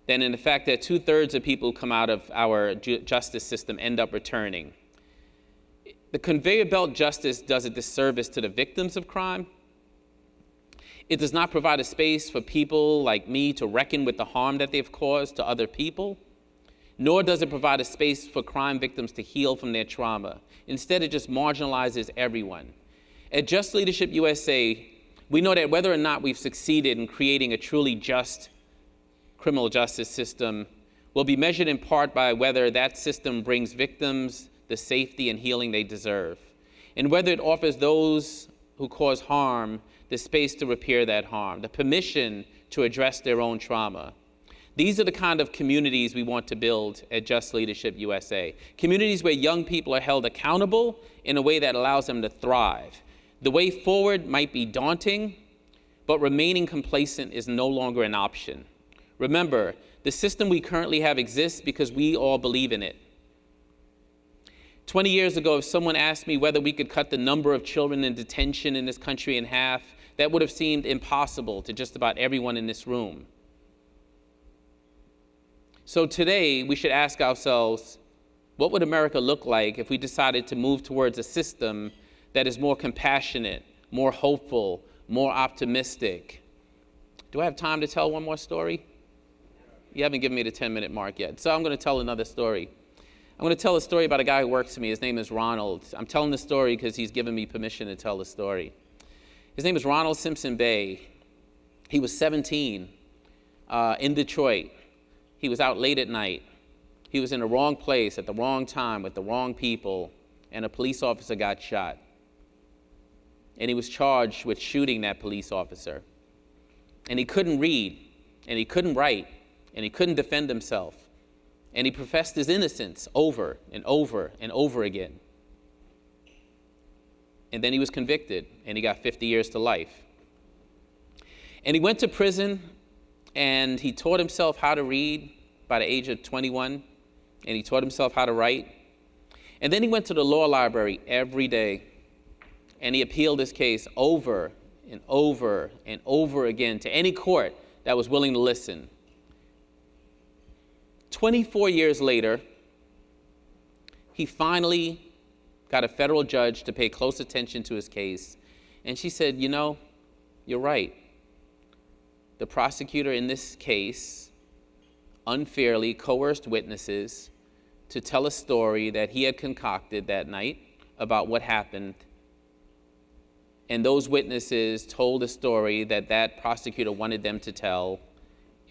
than in the fact that 2/3 of people who come out of our justice system end up returning. The conveyor belt justice does a disservice to the victims of crime. It does not provide a space for people like me to reckon with the harm that they've caused to other people. nor does it provide a space for crime victims to heal from their trauma. Instead, it just marginalizes everyone. At Just Leadership USA, we know that whether or not we've succeeded in creating a truly just criminal justice system will be measured in part by whether that system brings victims the safety and healing they deserve, and whether it offers those who cause harm the space to repair that harm, the permission to address their own trauma. These are the kind of communities we want to build at Just Leadership USA. Communities where young people are held accountable in a way that allows them to thrive. The way forward might be daunting, but remaining complacent is no longer an option. Remember, the system we currently have exists because we all believe in it. 20 years ago, if someone asked me whether we could cut the number of children in detention in this country in half, that would have seemed impossible to just about everyone in this room. So today, we should ask ourselves, what would America look like if we decided to move towards a system that is more compassionate, more hopeful, more optimistic? Do I have time to tell one more story? You haven't given me the 10-minute mark yet, so I'm going to tell another story. I'm going to tell a story about a guy who works for me. His name is Ronald. I'm telling the story because he's given me permission to tell the story. His name is Ronald Simpson Bay. He was 17 in Detroit. He was out late at night. He was in the wrong place at the wrong time with the wrong people, and a police officer got shot. And he was charged with shooting that police officer. And he couldn't read, and he couldn't write, and he couldn't defend himself. And he professed his innocence over and over and over again. And then he was convicted, and he got 50 years to life. And he went to prison, and he taught himself how to read by the age of 21, and he taught himself how to write. And then he went to the law library every day, and he appealed his case over and over and over again to any court that was willing to listen. 24 years later, he finally got a federal judge to pay close attention to his case, and she said, you know, you're right. The prosecutor in this case unfairly coerced witnesses to tell a story that he had concocted that night about what happened. And those witnesses told a story that that prosecutor wanted them to tell,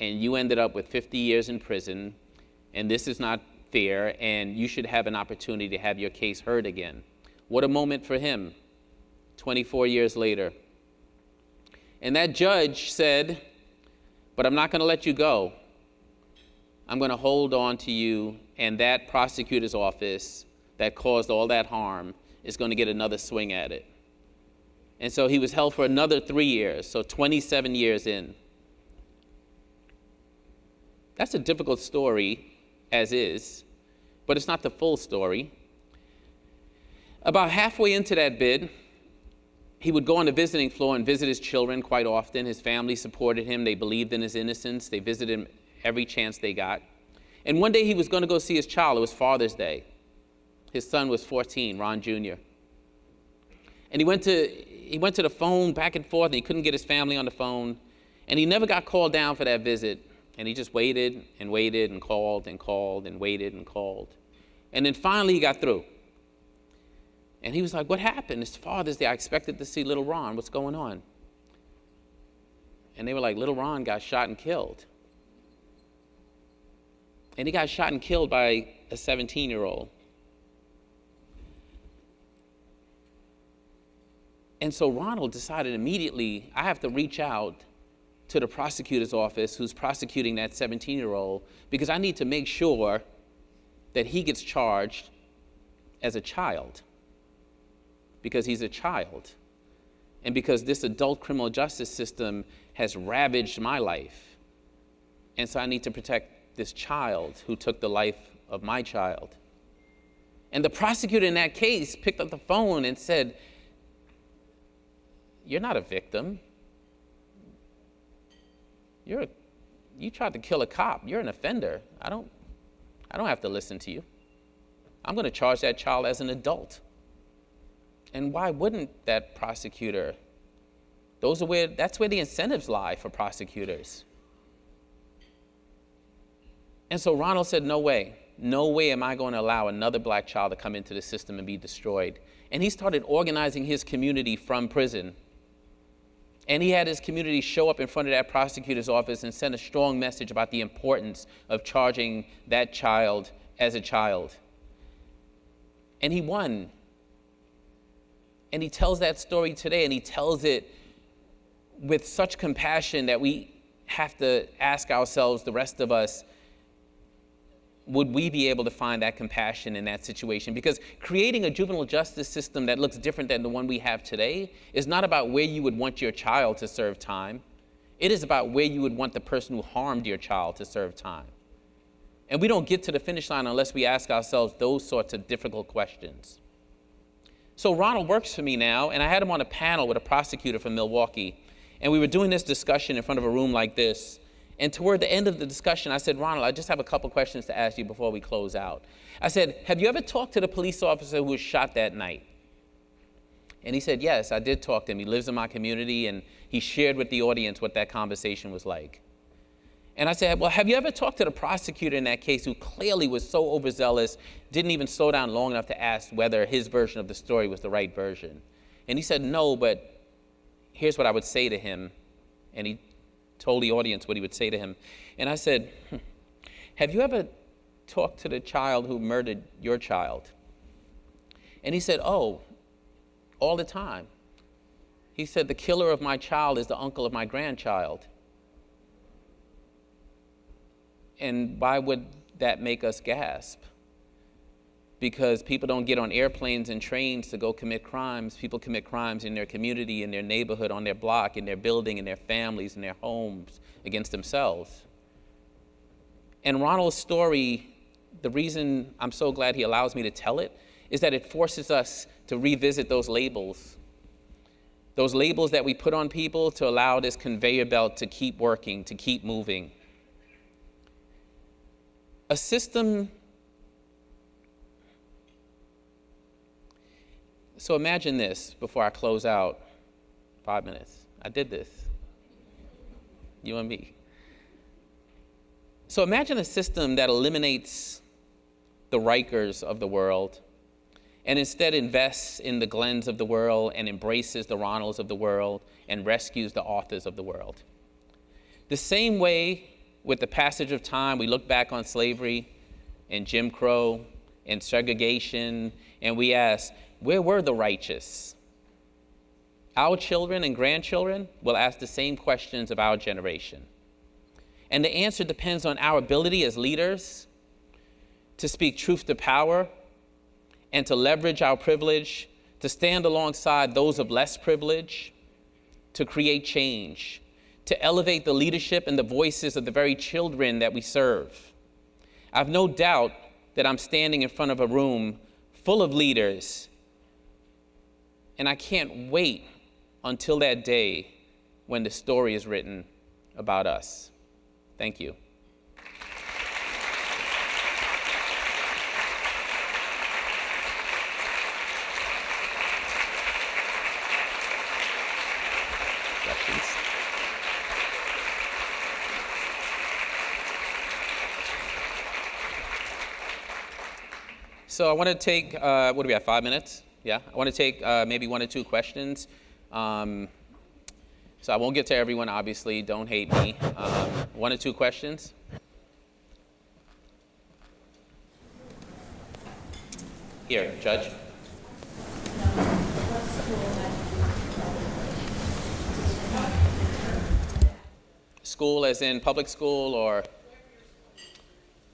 and you ended up with 50 years in prison, and this is not fair, and you should have an opportunity to have your case heard again. What a moment for him, 24 years later. And that judge said, but I'm not going to let you go. I'm going to hold on to you, and that prosecutor's office that caused all that harm is going to get another swing at it. And so he was held for another 3 years, so 27 years in. That's a difficult story, as is, but it's not the full story. About halfway into that bid, he would go on the visiting floor and visit his children quite often. His family supported him. They believed in his innocence. They visited him every chance they got. And one day he was going to go see his child. It was Father's Day. His son was 14, Ron Jr. And he went to the phone back and forth, and he couldn't get his family on the phone. And he never got called down for that visit. And he just waited and waited and called and called and waited and called. And then finally he got through. And he was like, what happened? It's Father's Day. I expected to see little Ron. What's going on? And they were like, little Ron got shot and killed. And he got shot and killed by a 17-year-old. And so Ronald decided immediately, I have to reach out to the prosecutor's office who's prosecuting that 17-year-old, because I need to make sure that he gets charged as a child, because he's a child, and because this adult criminal justice system has ravaged my life. And so I need to protect this child who took the life of my child. And the prosecutor in that case picked up the phone and said, you're not a victim. You tried to kill a cop. You're an offender. I don't have to listen to you. I'm going to charge that child as an adult. And why wouldn't that prosecutor? That's where the incentives lie for prosecutors. And so Ronald said, no way am I going to allow another black child to come into the system and be destroyed. And he started organizing his community from prison. And he had his community show up in front of that prosecutor's office and send a strong message about the importance of charging that child as a child. And he won. And he tells that story today, and he tells it with such compassion that we have to ask ourselves, the rest of us, would we be able to find that compassion in that situation? Because creating a juvenile justice system that looks different than the one we have today is not about where you would want your child to serve time. It is about where you would want the person who harmed your child to serve time. And we don't get to the finish line unless we ask ourselves those sorts of difficult questions. So Ronald works for me now, and I had him on a panel with a prosecutor from Milwaukee, and we were doing this discussion in front of a room like this. And toward the end of the discussion, I said, Ronald, I just have a couple questions to ask you before we close out. I said, have you ever talked to the police officer who was shot that night? And he said, yes, I did talk to him. He lives in my community, and he shared with the audience what that conversation was like. And I said, well, have you ever talked to the prosecutor in that case who clearly was so overzealous, didn't even slow down long enough to ask whether his version of the story was the right version? And he said, no, but here's what I would say to him. And he told the audience what he would say to him. And I said, have you ever talked to the child who murdered your child? And he said, oh, all the time. He said, the killer of my child is the uncle of my grandchild. And why would that make us gasp? Because people don't get on airplanes and trains to go commit crimes. People commit crimes in their community, in their neighborhood, on their block, in their building, in their families, in their homes, against themselves. And Ronald's story, the reason I'm so glad he allows me to tell it, is that it forces us to revisit those labels that we put on people to allow this conveyor belt to keep working, to keep moving. A system. So imagine this before I close out. 5 minutes. I did this. You and me. So imagine a system that eliminates the Rikers of the world and instead invests in the Glens of the world and embraces the Ronalds of the world and rescues the Arthurs of the world. The same way, with the passage of time, we look back on slavery and Jim Crow and segregation, and we ask, where were the righteous? Our children and grandchildren will ask the same questions of our generation. And the answer depends on our ability as leaders to speak truth to power and to leverage our privilege, to stand alongside those of less privilege, to create change, to elevate the leadership and the voices of the very children that we serve. I have no doubt that I'm standing in front of a room full of leaders, and I can't wait until that day when the story is written about us. Thank you. Questions? So I want to take, what do we have, 5 minutes? Yeah, I want to take maybe 1 or 2 questions. So I won't get to everyone, obviously, don't hate me. 1 or 2 questions? Here, Judge. School as in public school or?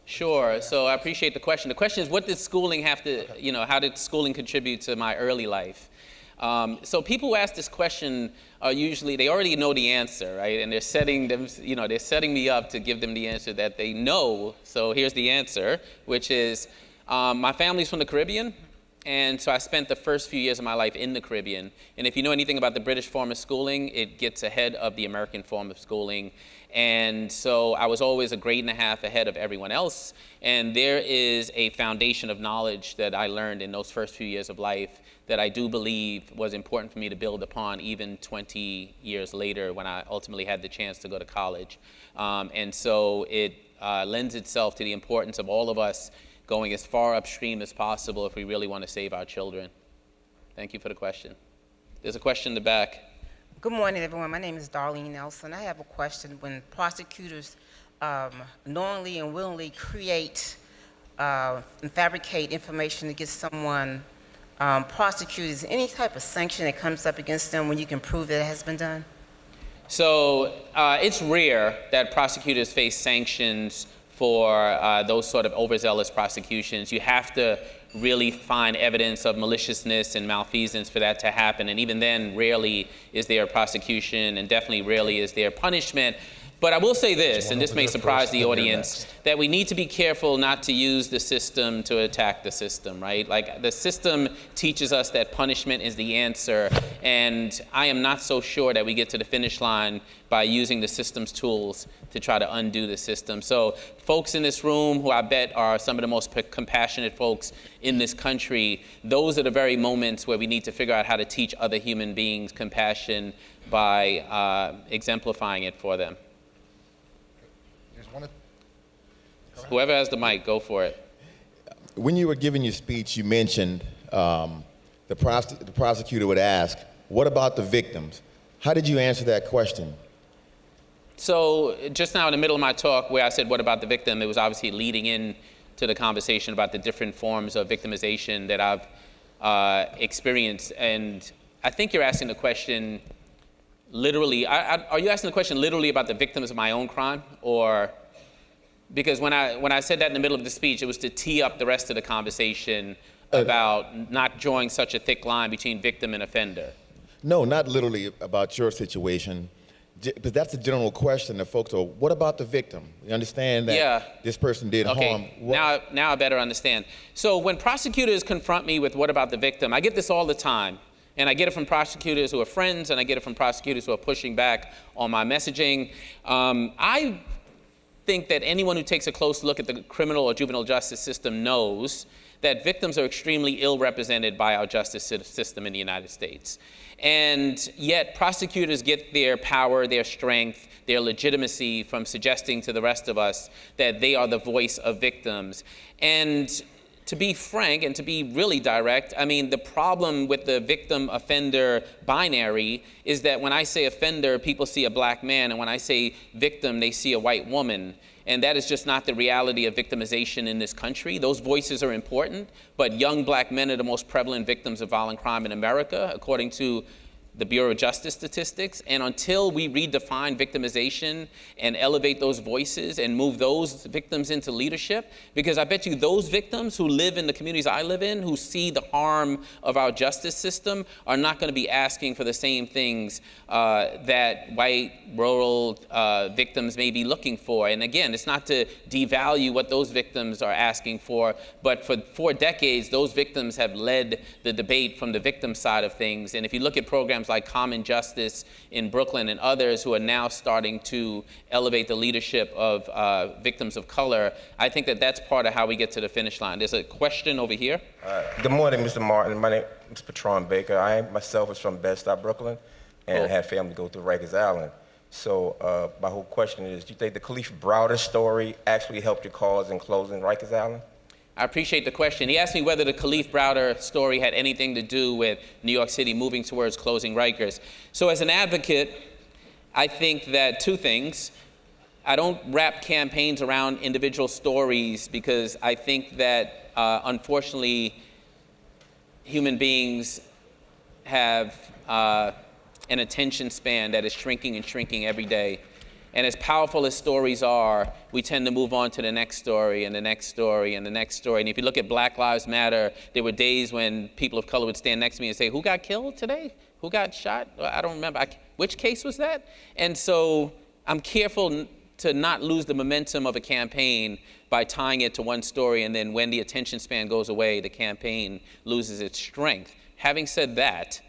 Sure, so I appreciate the question. The question is, what did schooling have to, how did schooling contribute to my early life? So people who ask this question are usually, they already know the answer, right? And they're setting them, they're setting me up to give them the answer that they know. So here's the answer, which is, my family's from the Caribbean. And so I spent the first few years of my life in the Caribbean. And if you know anything about the British form of schooling, it gets ahead of the American form of schooling. And so I was always a grade and a half ahead of everyone else. And there is a foundation of knowledge that I learned in those first few years of life that I do believe was important for me to build upon even 20 years later when I ultimately had the chance to go to college. And so it lends itself to the importance of all of us going as far upstream as possible if we really want to save our children. Thank you for the question. There's a question in the back. Good morning, everyone. My name is Darlene Nelson. I have a question. When prosecutors knowingly and willingly create and fabricate information against someone prosecuted, is there any type of sanction that comes up against them when you can prove that it has been done? So it's rare that prosecutors face sanctions for those sort of overzealous prosecutions. You have to really find evidence of maliciousness and malfeasance for that to happen. And even then, rarely is there a prosecution, and definitely rarely is there punishment. But I will say this, and this may surprise the audience, that we need to be careful not to use the system to attack the system, right? Like, the system teaches us that punishment is the answer, and I am not so sure that we get to the finish line by using the system's tools to try to undo the system. So folks in this room, who I bet are some of the most compassionate folks in this country, those are the very moments where we need to figure out how to teach other human beings compassion by exemplifying it for them. Whoever has the mic, go for it. When you were giving your speech, you mentioned the prosecutor would ask, what about the victims? How did you answer that question? So just now in the middle of my talk where I said, what about the victim, it was obviously leading in to the conversation about the different forms of victimization that I've experienced. And I think you're asking the question literally, are you asking the question literally about the victims of my own crime? Or, because when I said that in the middle of the speech, it was to tee up the rest of the conversation about not drawing such a thick line between victim and offender. No, not literally about your situation, but that's a general question that folks are, what about the victim? You understand that this person did harm. Now I better understand. So when prosecutors confront me with what about the victim, I get this all the time. And I get it from prosecutors who are friends, and I get it from prosecutors who are pushing back on my messaging. I think that anyone who takes a close look at the criminal or juvenile justice system knows that victims are extremely ill-represented by our justice system in the United States. And yet prosecutors get their power, their strength, their legitimacy from suggesting to the rest of us that they are the voice of victims. And to be frank and to be really direct, I mean, the problem with the victim-offender binary is that when I say offender, people see a black man, and when I say victim, they see a white woman. And that is just not the reality of victimization in this country. Those voices are important, but young black men are the most prevalent victims of violent crime in America, according to the Bureau of Justice statistics. And until we redefine victimization and elevate those voices and move those victims into leadership, because I bet you those victims who live in the communities I live in, who see the harm of our justice system, are not going to be asking for the same things that white rural victims may be looking for. And again, it's not to devalue what those victims are asking for, but for 4 decades, those victims have led the debate from the victim side of things. And if you look at programs like Common Justice in Brooklyn and others who are now starting to elevate the leadership of victims of color, I think that that's part of how we get to the finish line. There's a question over here. Good morning, Mr. Martin. My name is Patron Baker. I myself is from Bed-Stuy, Brooklyn, and had family go through Rikers Island. So my whole question is, do you think the Kalief Browder story actually helped your cause in closing Rikers Island? I appreciate the question. He asked me whether the Kalief Browder story had anything to do with New York City moving towards closing Rikers. So as an advocate, I think that 2 things. I don't wrap campaigns around individual stories because I think that, unfortunately, human beings have an attention span that is shrinking and shrinking every day. And as powerful as stories are, we tend to move on to the next story and the next story and the next story. And if you look at Black Lives Matter, there were days when people of color would stand next to me and say, who got killed today? Who got shot? I don't remember. Which case was that? And so I'm careful to not lose the momentum of a campaign by tying it to one story, and then when the attention span goes away, the campaign loses its strength. Having said that,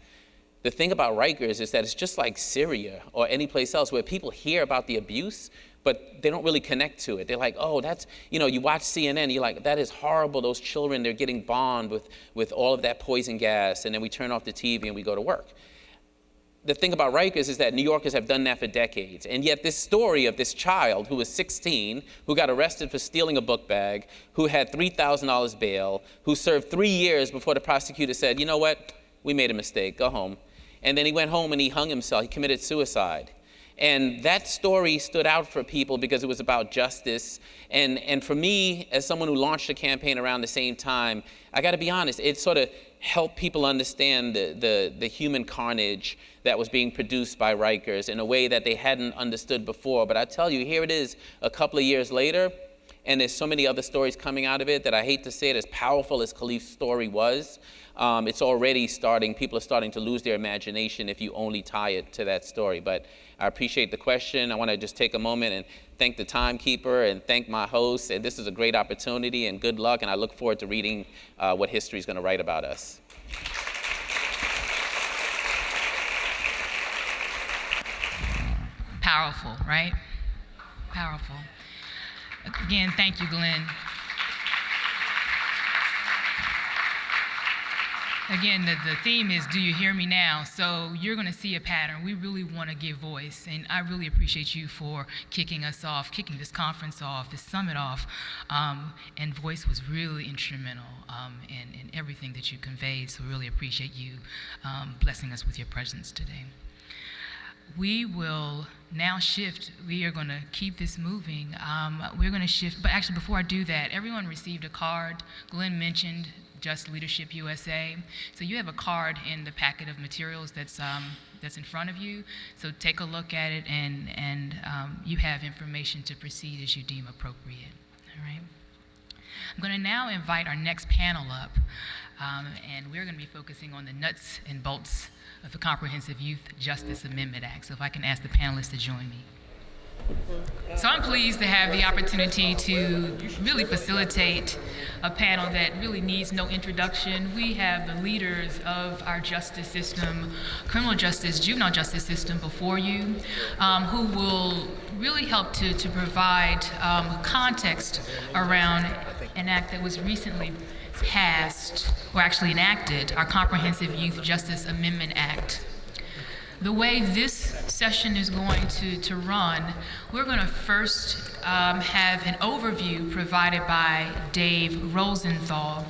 the thing about Rikers is that it's just like Syria or any place else where people hear about the abuse, but they don't really connect to it. They're like, oh, that's, you watch CNN, you're like, that is horrible. Those children, they're getting bombed with all of that poison gas, and then we turn off the TV and we go to work. the thing about Rikers is that New Yorkers have done that for decades. And yet this story of this child who was 16, who got arrested for stealing a book bag, who had $3,000 bail, who served 3 years before the prosecutor said, you know what, we made a mistake, go home. And then he went home and he hung himself, he committed suicide. And that story stood out for people because it was about justice. And for me, as someone who launched a campaign around the same time, I gotta be honest, it sort of helped people understand the human carnage that was being produced by Rikers in a way that they hadn't understood before. But I tell you, here it is a couple of years later, and there's so many other stories coming out of it that I hate to say it, as powerful as Khalif's story was, it's already starting, people are starting to lose their imagination if you only tie it to that story. But I appreciate the question. I want to just take a moment and thank the timekeeper and thank my host. And this is a great opportunity, and good luck. And I look forward to reading what history is going to write about us. Powerful, right? Powerful. Again, thank you, Glenn. Again, the theme is, do you hear me now? So you're going to see a pattern. We really want to give voice, and I really appreciate you for kicking us off, kicking this conference off, this summit off, and voice was really instrumental in everything that you conveyed, so really appreciate you blessing us with your presence today. We will now shift. We are going to keep this moving. We're going to shift, but actually before I do that, everyone received a card. Glenn mentioned Just Leadership USA. So you have a card in the packet of materials that's in front of you. So take a look at it, and you have information to proceed as you deem appropriate. All right. I'm going to now invite our next panel up, and we're going to be focusing on the nuts and bolts of the Comprehensive Youth Justice Amendment Act. So if I can ask the panelists to join me. So I'm pleased to have the opportunity to really facilitate a panel that really needs no introduction. We have the leaders of our justice system, criminal justice, juvenile justice system before you, who will really help to provide context around an act that was recently passed, or actually enacted, our Comprehensive Youth Justice Amendment Act. The way this session is going to run, we're going to first have an overview provided by Dave Rosenthal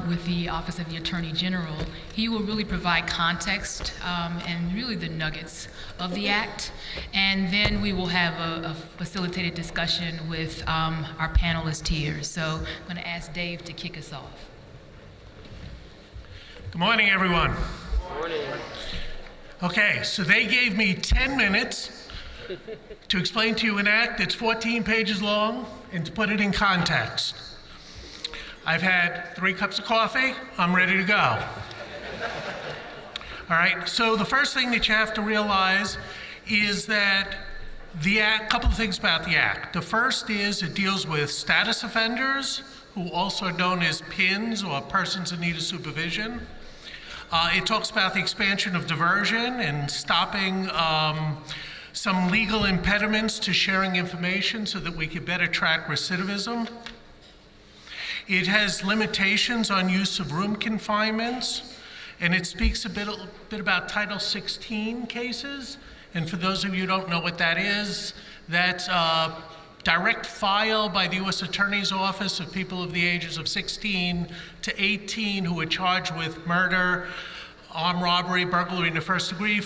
with the Office of the Attorney General. He will really provide context and really the nuggets of the act. And then we will have a facilitated discussion with our panelists here. So I'm going to ask Dave to kick us off. Good morning, everyone. Okay, so they gave me 10 minutes to explain to you an act that's 14 pages long and to put it in context. I've had 3 cups of coffee. I'm ready to go. All right, so the first thing that you have to realize is that the act, a couple of things about the act. The first is it deals with status offenders, who also are known as PINs, or persons in need of supervision. It talks about the expansion of diversion and stopping some legal impediments to sharing information so that we can better track recidivism. It has limitations on use of room confinements, and it speaks a bit about Title 16 cases. And for those of you who don't know what that is, that's a direct file by the U.S. Attorney's Office of people of the ages of 16 to 18 who are charged with murder, armed robbery, burglary in the first degree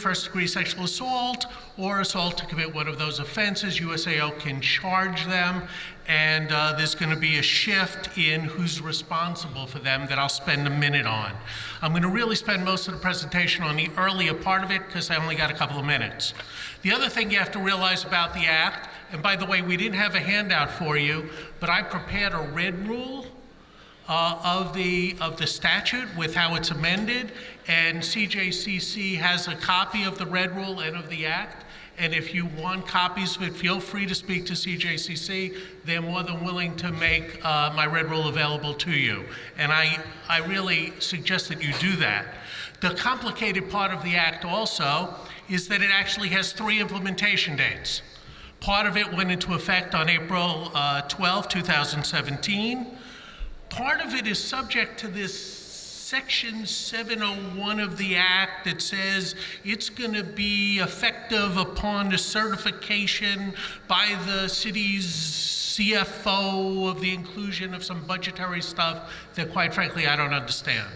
sexual assault, or assault to commit one of those offenses. USAO can charge them, and there's going to be a shift in who's responsible for them that I'll spend a minute on. I'm going to really spend most of the presentation on the earlier part of it because I only got a couple of minutes. The other thing you have to realize about the act, and by the way, we didn't have a handout for you, but I prepared a red rule of the statute with how it's amended, and CJCC has a copy of the red rule and of the act. And if you want copies of it, feel free to speak to CJCC. They're more than willing to make my red rule available to you. And I really suggest that you do that. The complicated part of the act also is that it actually has 3 implementation dates. Part of it went into effect on April 12, 2017. Part of it is subject to this Section 701 of the Act that says it's going to be effective upon the certification by the city's CFO of the inclusion of some budgetary stuff that, quite frankly, I don't understand.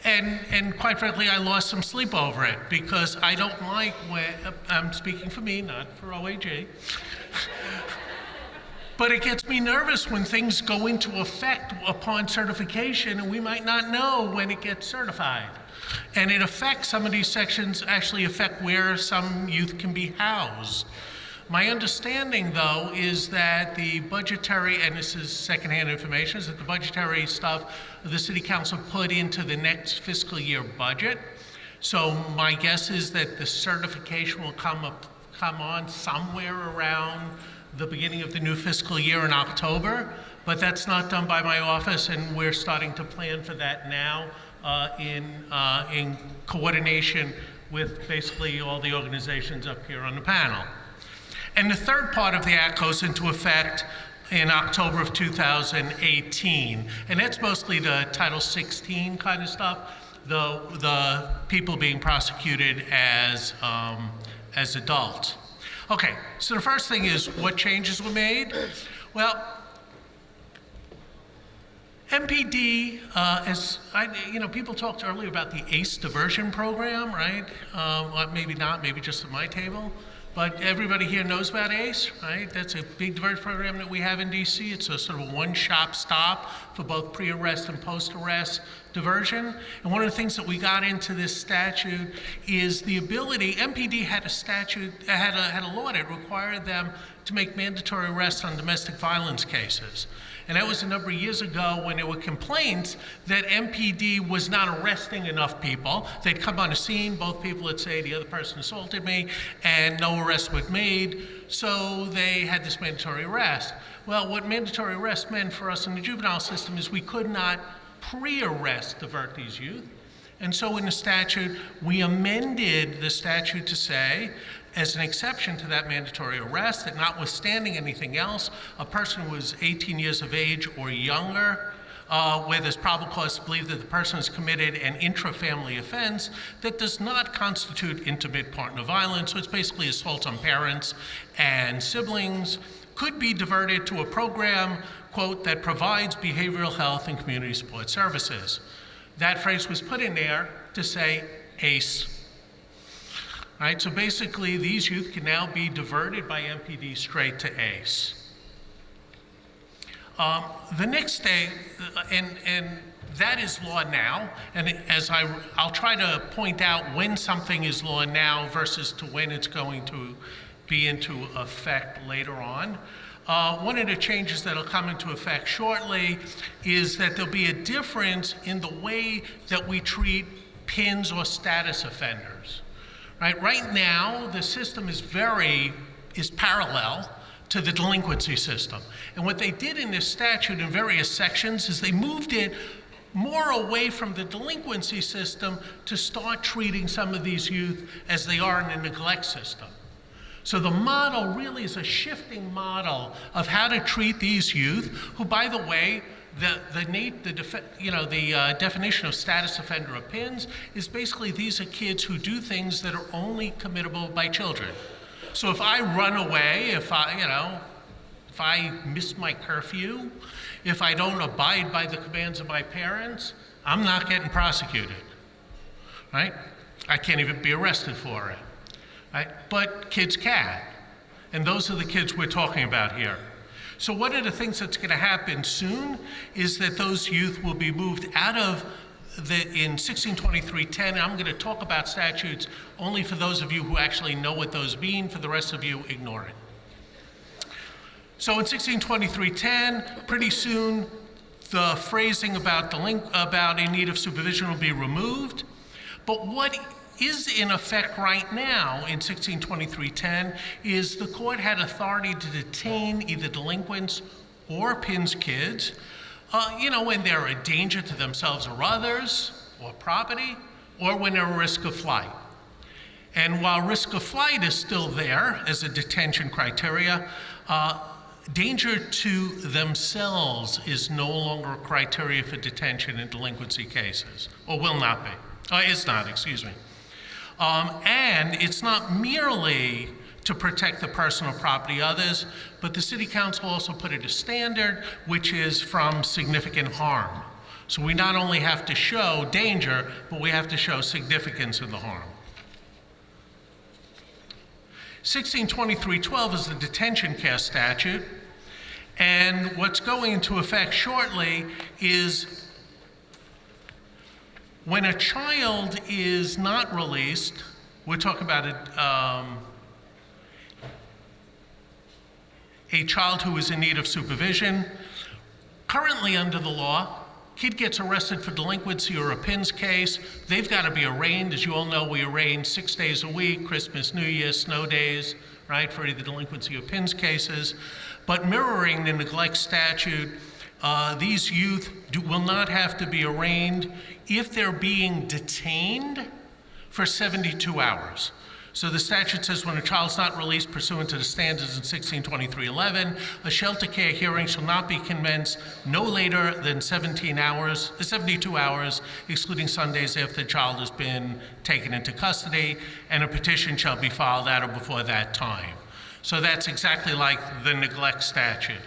And quite frankly, I lost some sleep over it because I don't like when, I'm speaking for me, not for OAG, but it gets me nervous when things go into effect upon certification and we might not know when it gets certified. And it affects, some of these sections actually affect where some youth can be housed. My understanding, though, is that the budgetary, and this is secondhand information, is that the budgetary stuff the City Council put into the next fiscal year budget. So my guess is that the certification will come on somewhere around the beginning of the new fiscal year in October, but that's not done by my office, and we're starting to plan for that now in coordination with basically all the organizations up here on the panel. And the third part of the Act goes into effect in October of 2018. And that's mostly the Title 16 kind of stuff, the people being prosecuted as adults. Okay, so the first thing is what changes were made? Well, MPD, people talked earlier about the ACE diversion program, right? Well, maybe not, maybe just at my table. But everybody here knows about ACE, right? That's a big diversion program that we have in DC. It's a sort of a one-shop stop for both pre-arrest and post-arrest diversion. And one of the things that we got into this statute is the ability, MPD had a statute, had a law that required them to make mandatory arrests on domestic violence cases. And that was a number of years ago when there were complaints that MPD was not arresting enough people. They'd come on the scene, both people would say the other person assaulted me, and no arrest was made, so they had this mandatory arrest. Well, what mandatory arrest meant for us in the juvenile system is we could not pre-arrest divert these youth. And so in the statute, we amended the statute to say, as an exception to that mandatory arrest, that notwithstanding anything else, a person who was 18 years of age or younger, where there's probable cause to believe that the person has committed an intra-family offense that does not constitute intimate partner violence, so it's basically assault on parents and siblings, could be diverted to a program, quote, that provides behavioral health and community support services. That phrase was put in there to say ACE. Right, so basically these youth can now be diverted by MPD straight to ACE. The next day, and that is law now, and as I'll try to point out when something is law now versus to when it's going to be into effect later on. One of the changes that'll come into effect shortly is that there'll be a difference in the way that we treat PINs or status offenders. Right now, the system is parallel to the delinquency system. And what they did in this statute in various sections is they moved it more away from the delinquency system to start treating some of these youth as they are in the neglect system. So the model really is a shifting model of how to treat these youth, who, by the way, the definition of status offender of PINs is basically these are kids who do things that are only committable by children. So if I run away, if I miss my curfew, if I don't abide by the commands of my parents, I'm not getting prosecuted, right? I can't even be arrested for it, right? But kids can, and those are the kids we're talking about here. So one of the things that's going to happen soon is that those youth will be moved out of in 1623.10, I'm going to talk about statutes only for those of you who actually know what those mean. For the rest of you, ignore it. So in 1623.10, pretty soon, the phrasing about in need of supervision will be removed. But what is in effect right now in 1623.10 is the court had authority to detain either delinquents or PINs kids, when they're a danger to themselves or others, or property, or when they're at risk of flight. And while risk of flight is still there as a detention criteria, danger to themselves is no longer a criteria for detention in delinquency cases, or will not be. Is not, excuse me. And it's not merely to protect the personal property of others, but the City Council also put it a standard, which is from significant harm. So we not only have to show danger, but we have to show significance in the harm. 1623.12 is the detention care statute, and what's going into effect shortly is when a child is not released, we're talking about a child who is in need of supervision. Currently under the law, kid gets arrested for delinquency or a PINS case, they've got to be arraigned. As you all know, we arraign 6 days a week, Christmas, New Year, snow days, right, for either delinquency or PINS cases. But mirroring the neglect statute, these youth will not have to be arraigned if they're being detained for 72 hours. So the statute says when a child's not released pursuant to the standards in 1623.11, a shelter care hearing shall not be commenced no later than 72 hours, excluding Sundays after the child has been taken into custody, and a petition shall be filed at or before that time. So that's exactly like the neglect statute.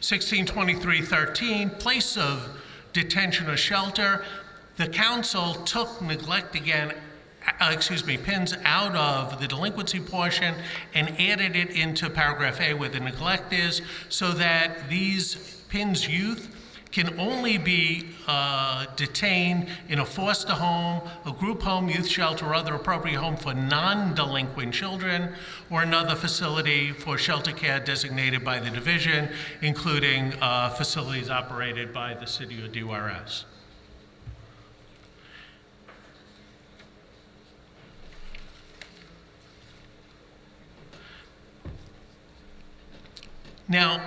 1623.13, place of detention or shelter. The council took neglect again, PINS out of the delinquency portion and added it into paragraph A where the neglect is, so that these PINS youth can only be detained in a foster home, a group home, youth shelter, or other appropriate home for non-delinquent children, or another facility for shelter care designated by the division, including facilities operated by the city or DRS. Now,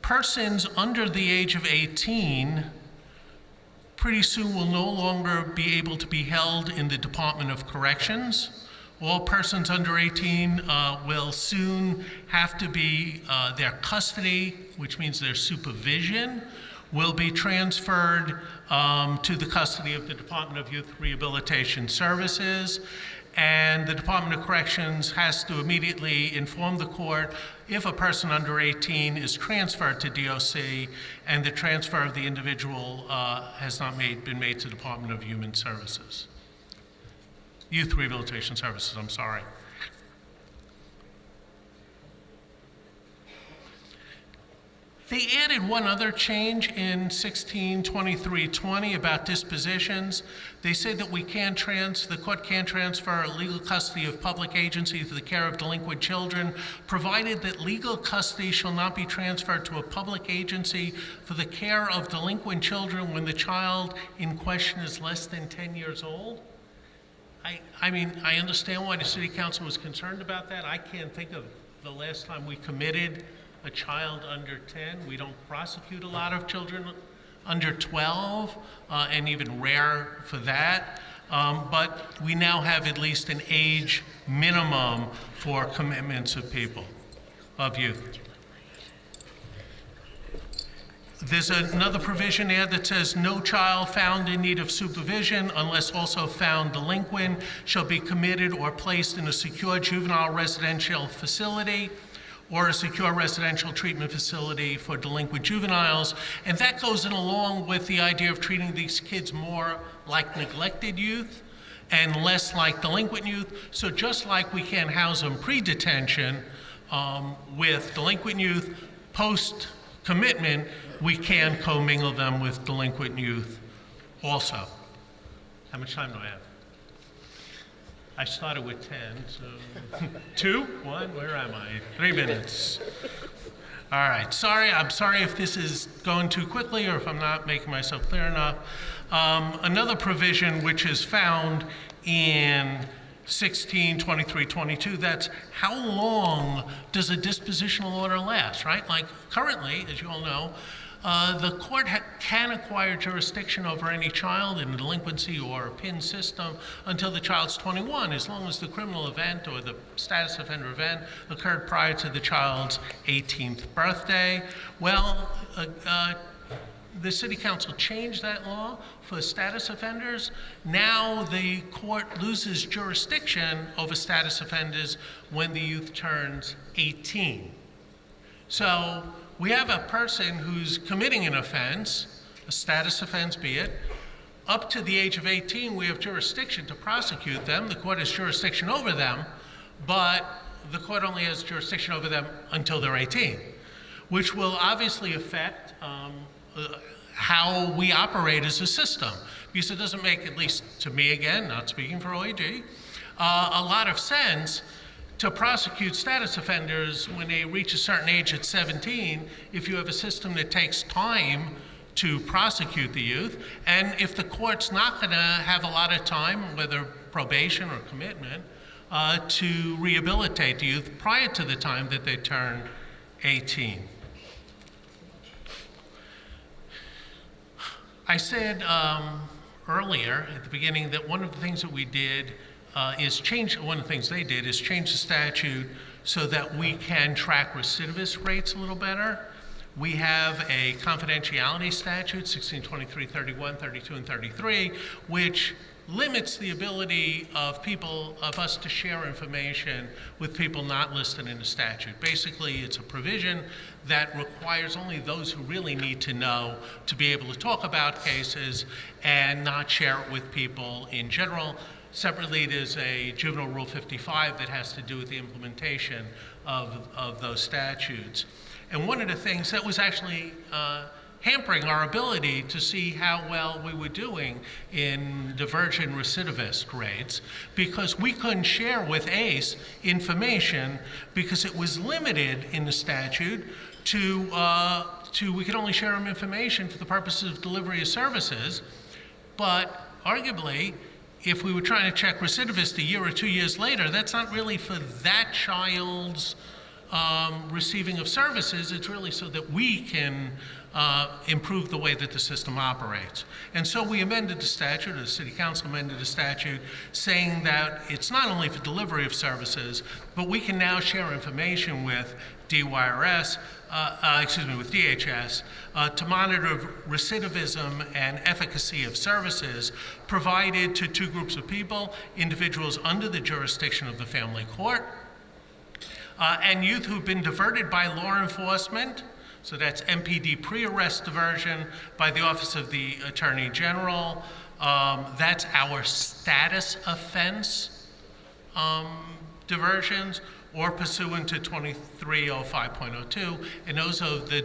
persons under the age of 18 pretty soon will no longer be able to be held in the Department of Corrections. All persons under 18 will soon have to be, their custody, which means their supervision, will be transferred to the custody of the Department of Youth Rehabilitation Services. And the Department of Corrections has to immediately inform the court if a person under 18 is transferred to DOC and the transfer of the individual has not been made to the Department of Human Services. Youth Rehabilitation Services, I'm sorry. They added one other change in 1623.20 about dispositions. They said that the court can transfer legal custody of public agency to the care of delinquent children, provided that legal custody shall not be transferred to a public agency for the care of delinquent children when the child in question is less than 10 years old. I mean, I understand why the City Council was concerned about that. I can't think of the last time we committed a child under 10. We don't prosecute a lot of children under 12, and even rare for that. But we now have at least an age minimum for commitments of people, of youth. There's another provision there that says no child found in need of supervision unless also found delinquent shall be committed or placed in a secure juvenile residential facility or a secure residential treatment facility for delinquent juveniles. And that goes in along with the idea of treating these kids more like neglected youth and less like delinquent youth. So just like we can house them pre-detention with delinquent youth, post-commitment, we can commingle them with delinquent youth also. How much time do I have? I started with 10, so 2, 1, where am I? 3 minutes. All right, I'm sorry if this is going too quickly or if I'm not making myself clear enough. Another provision which is found in 1623.22, that's how long does a dispositional order last, right? Like currently, as you all know, the court can acquire jurisdiction over any child in a delinquency or a PIN system until the child's 21, as long as the criminal event or the status offender event occurred prior to the child's 18th birthday. Well, the City Council changed that law for status offenders. Now the court loses jurisdiction over status offenders when the youth turns 18. So we have a person who's committing an offense, a status offense be it, up to the age of 18, we have jurisdiction to prosecute them. The court has jurisdiction over them, but the court only has jurisdiction over them until they're 18, which will obviously affect how we operate as a system, because it doesn't make, at least to me again, not speaking for OAG, a lot of sense to prosecute status offenders when they reach a certain age at 17 if you have a system that takes time to prosecute the youth, and if the court's not going to have a lot of time, whether probation or commitment, to rehabilitate the youth prior to the time that they turn 18. I said earlier at the beginning that one of the things that we did one of the things they did is change the statute so that we can track recidivist rates a little better. We have a confidentiality statute, 1623, 31, 32, and 33, which limits the ability of us to share information with people not listed in the statute. Basically, it's a provision that requires only those who really need to know to be able to talk about cases and not share it with people in general. Separately, there's a Juvenile Rule 55 that has to do with the implementation of those statutes. And one of the things that was actually hampering our ability to see how well we were doing in divergent recidivist rates, because we couldn't share with ACE information because it was limited in the statute to we could only share them information for the purposes of delivery of services. But arguably, if we were trying to check recidivist a year or 2 years later, that's not really for that child's receiving of services. It's really so that we can improve the way that the system operates. And so we amended the statute, or the City Council amended the statute, saying that it's not only for delivery of services, but we can now share information with DYRS, with DHS, to monitor recidivism and efficacy of services provided to two groups of people: individuals under the jurisdiction of the family court, and youth who've been diverted by law enforcement. So that's MPD pre-arrest diversion by the Office of the Attorney General. That's our status offense diversions, or pursuant to 2305.02, and those are the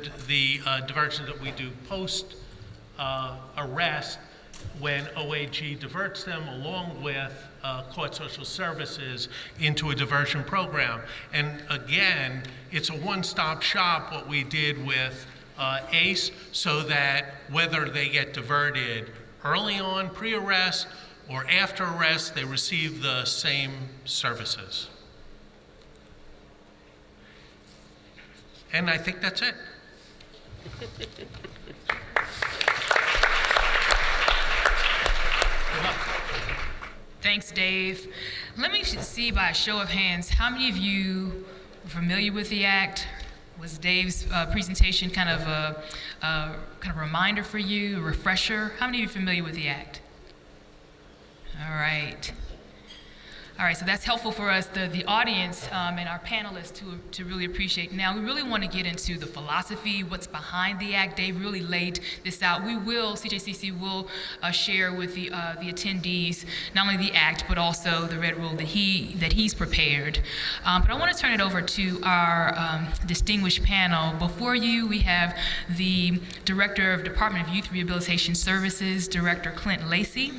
diversions that we do post arrest when OAG diverts them along with court social services into a diversion program. And again, it's a one-stop shop what we did with ACE, so that whether they get diverted early on, pre-arrest, or after arrest, they receive the same services. And I think that's it. Thanks, Dave. Let me see by a show of hands, how many of you are familiar with the Act? Was Dave's presentation kind of a reminder for you, a refresher? How many of you are familiar with the Act? All right. All right, so that's helpful for us, the audience and our panelists to really appreciate. Now, we really want to get into the philosophy, what's behind the Act. Dave really laid this out. CJCC will share with the attendees not only the Act, but also the Red Rule that he's prepared. But I want to turn it over to our distinguished panel. Before you, we have the Director of Department of Youth Rehabilitation Services, Director Clint Lacey.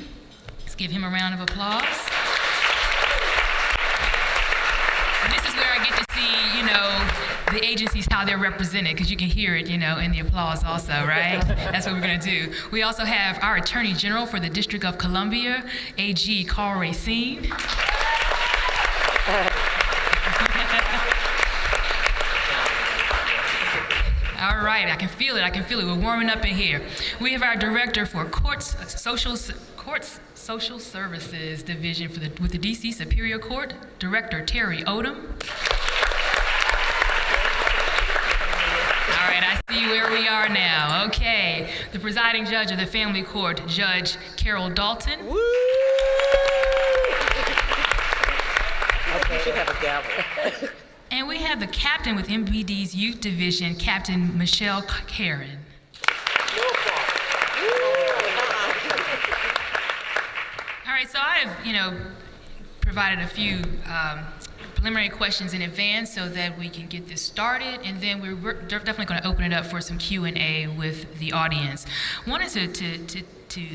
Let's give him a round of applause. The agencies, how they're represented, because you can hear it, in the applause also, right? That's what we're going to do. We also have our Attorney General for the District of Columbia, AG Carl Racine. All right, I can feel it. We're warming up in here. We have our director for Courts Social Services Division with the DC Superior Court, Director Terry Odom. All right, I see where we are now. Okay, the presiding judge of the Family Court, Judge Carol Dalton. Woo! Okay, you should have a gavel. And we have the captain with MPD's Youth Division, Captain Michelle Karen. All right, so I have, provided a few preliminary questions in advance so that we can get this started, and then we're definitely going to open it up for some Q&A with the audience. Wanted to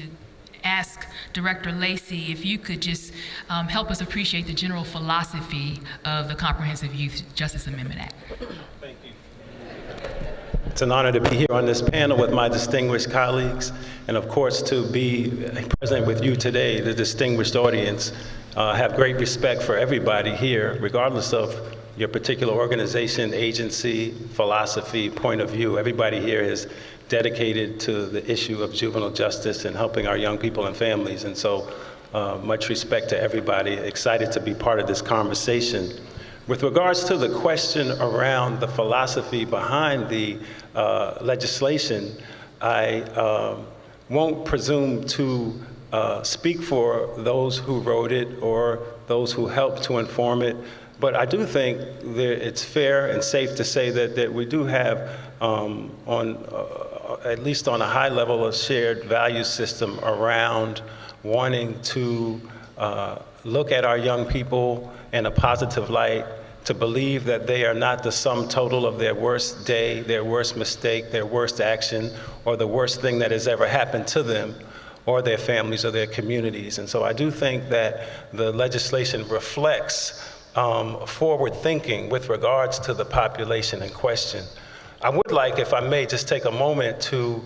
ask Director Lacey if you could just help us appreciate the general philosophy of the Comprehensive Youth Justice Amendment Act. Thank you. It's an honor to be here on this panel with my distinguished colleagues, and of course to be present with you today, the distinguished audience. Have great respect for everybody here, regardless of your particular organization, agency, philosophy, point of view. Everybody here is dedicated to the issue of juvenile justice and helping our young people and families. And so much respect to everybody. Excited to be part of this conversation. With regards to the question around the philosophy behind the legislation, I won't presume to speak for those who wrote it or those who helped to inform it, but I do think that it's fair and safe to say that we do have, at least on a high level, a shared value system around wanting to look at our young people in a positive light, to believe that they are not the sum total of their worst day, their worst mistake, their worst action, or the worst thing that has ever happened to them, or their families or their communities. And so I do think that the legislation reflects forward thinking with regards to the population in question. I would like, if I may, just take a moment to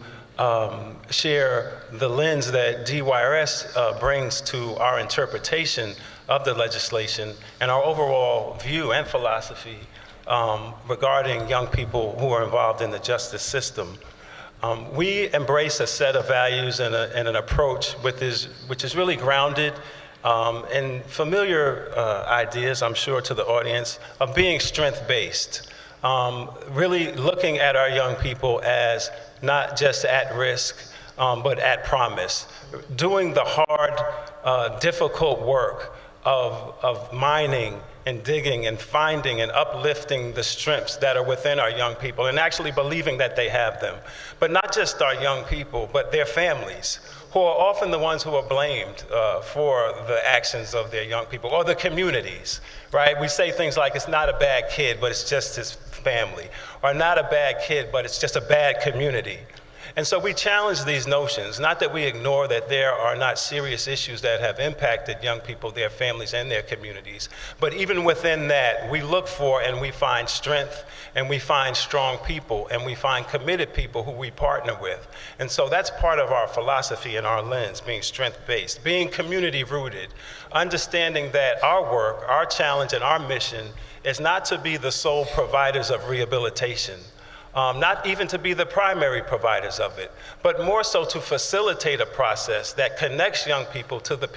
share the lens that DYRS brings to our interpretation of the legislation and our overall view and philosophy regarding young people who are involved in the justice system. We embrace a set of values and an approach which is really grounded in familiar ideas, I'm sure, to the audience, of being strength-based. Really looking at our young people as not just at risk, but at promise. Doing the hard, difficult work of mining and digging and finding and uplifting the strengths that are within our young people and actually believing that they have them. But not just our young people, but their families, who are often the ones who are blamed for the actions of their young people, or the communities, right? We say things like, it's not a bad kid, but it's just his family, or not a bad kid, but it's just a bad community. And so we challenge these notions, not that we ignore that there are not serious issues that have impacted young people, their families, and their communities. But even within that, we look for and we find strength, and we find strong people, and we find committed people who we partner with. And so that's part of our philosophy and our lens, being strength-based, being community-rooted, understanding that our work, our challenge, and our mission is not to be the sole providers of rehabilitation, not even to be the primary providers of it, but more so to facilitate a process that connects young people, to the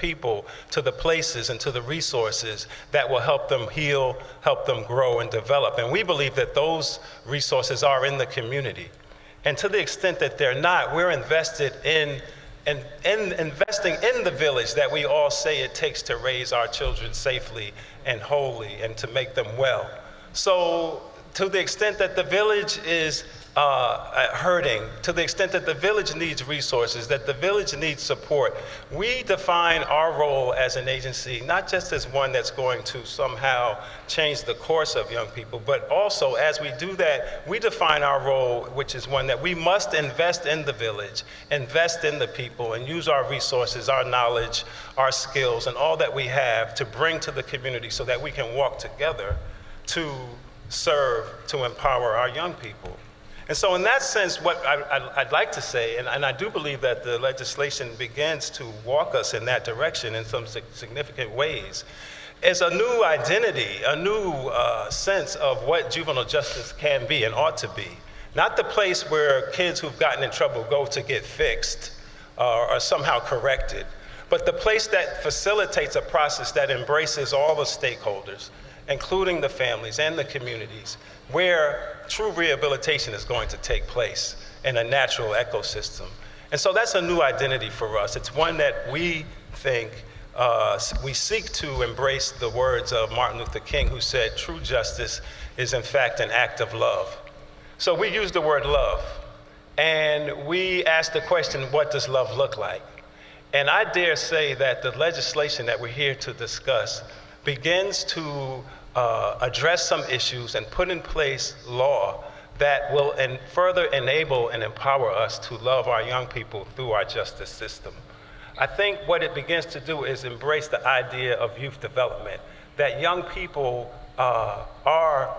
places, and to the resources that will help them heal, help them grow and develop. And we believe that those resources are in the community. And to the extent that they're not, we're invested in investing in the village that we all say it takes to raise our children safely and wholly and to make them well. So to the extent that the village is hurting, to the extent that the village needs resources, that the village needs support, we define our role as an agency not just as one that's going to somehow change the course of young people, but also as we do that, we define our role, which is one that we must invest in the village, invest in the people, and use our resources, our knowledge, our skills, and all that we have to bring to the community so that we can walk together to serve, to empower our young people. And so in that sense, what I'd like to say, and I do believe that the legislation begins to walk us in that direction in some significant ways, is a new identity, a new sense of what juvenile justice can be and ought to be. Not the place where kids who've gotten in trouble go to get fixed or somehow corrected, but the place that facilitates a process that embraces all the stakeholders, including the families and the communities, where true rehabilitation is going to take place in a natural ecosystem. And so that's a new identity for us. It's one that we think we seek to embrace the words of Martin Luther King, who said, "True justice is in fact an act of love." So we use the word love, and we ask the question, what does love look like? And I dare say that the legislation that we're here to discuss begins to address some issues and put in place law that will further enable and empower us to love our young people through our justice system. I think what it begins to do is embrace the idea of youth development, that young people are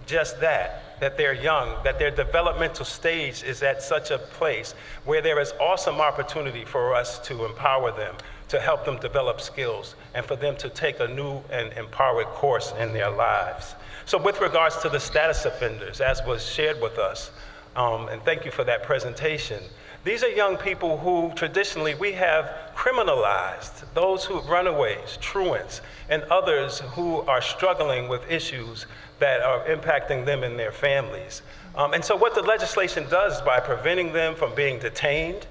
just that they're young, that their developmental stage is at such a place where there is awesome opportunity for us to empower them, to help them develop skills, and for them to take a new and empowered course in their lives. So with regards to the status offenders, as was shared with us, and thank you for that presentation, these are young people who traditionally we have criminalized, those who runaways, truants, and others who are struggling with issues that are impacting them and their families. And so what the legislation does by preventing them from being detained,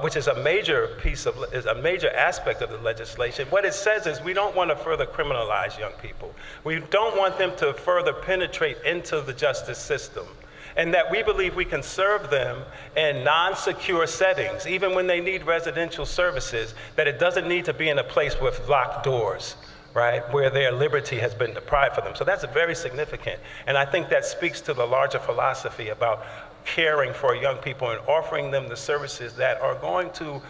which is a major aspect of the legislation, what it says is we don't want to further criminalize young people. We don't want them to further penetrate into the justice system. And that we believe we can serve them in non-secure settings, even when they need residential services, that it doesn't need to be in a place with locked doors, right, where their liberty has been deprived for them. So that's very significant. And I think that speaks to the larger philosophy about caring for young people and offering them the services that are going to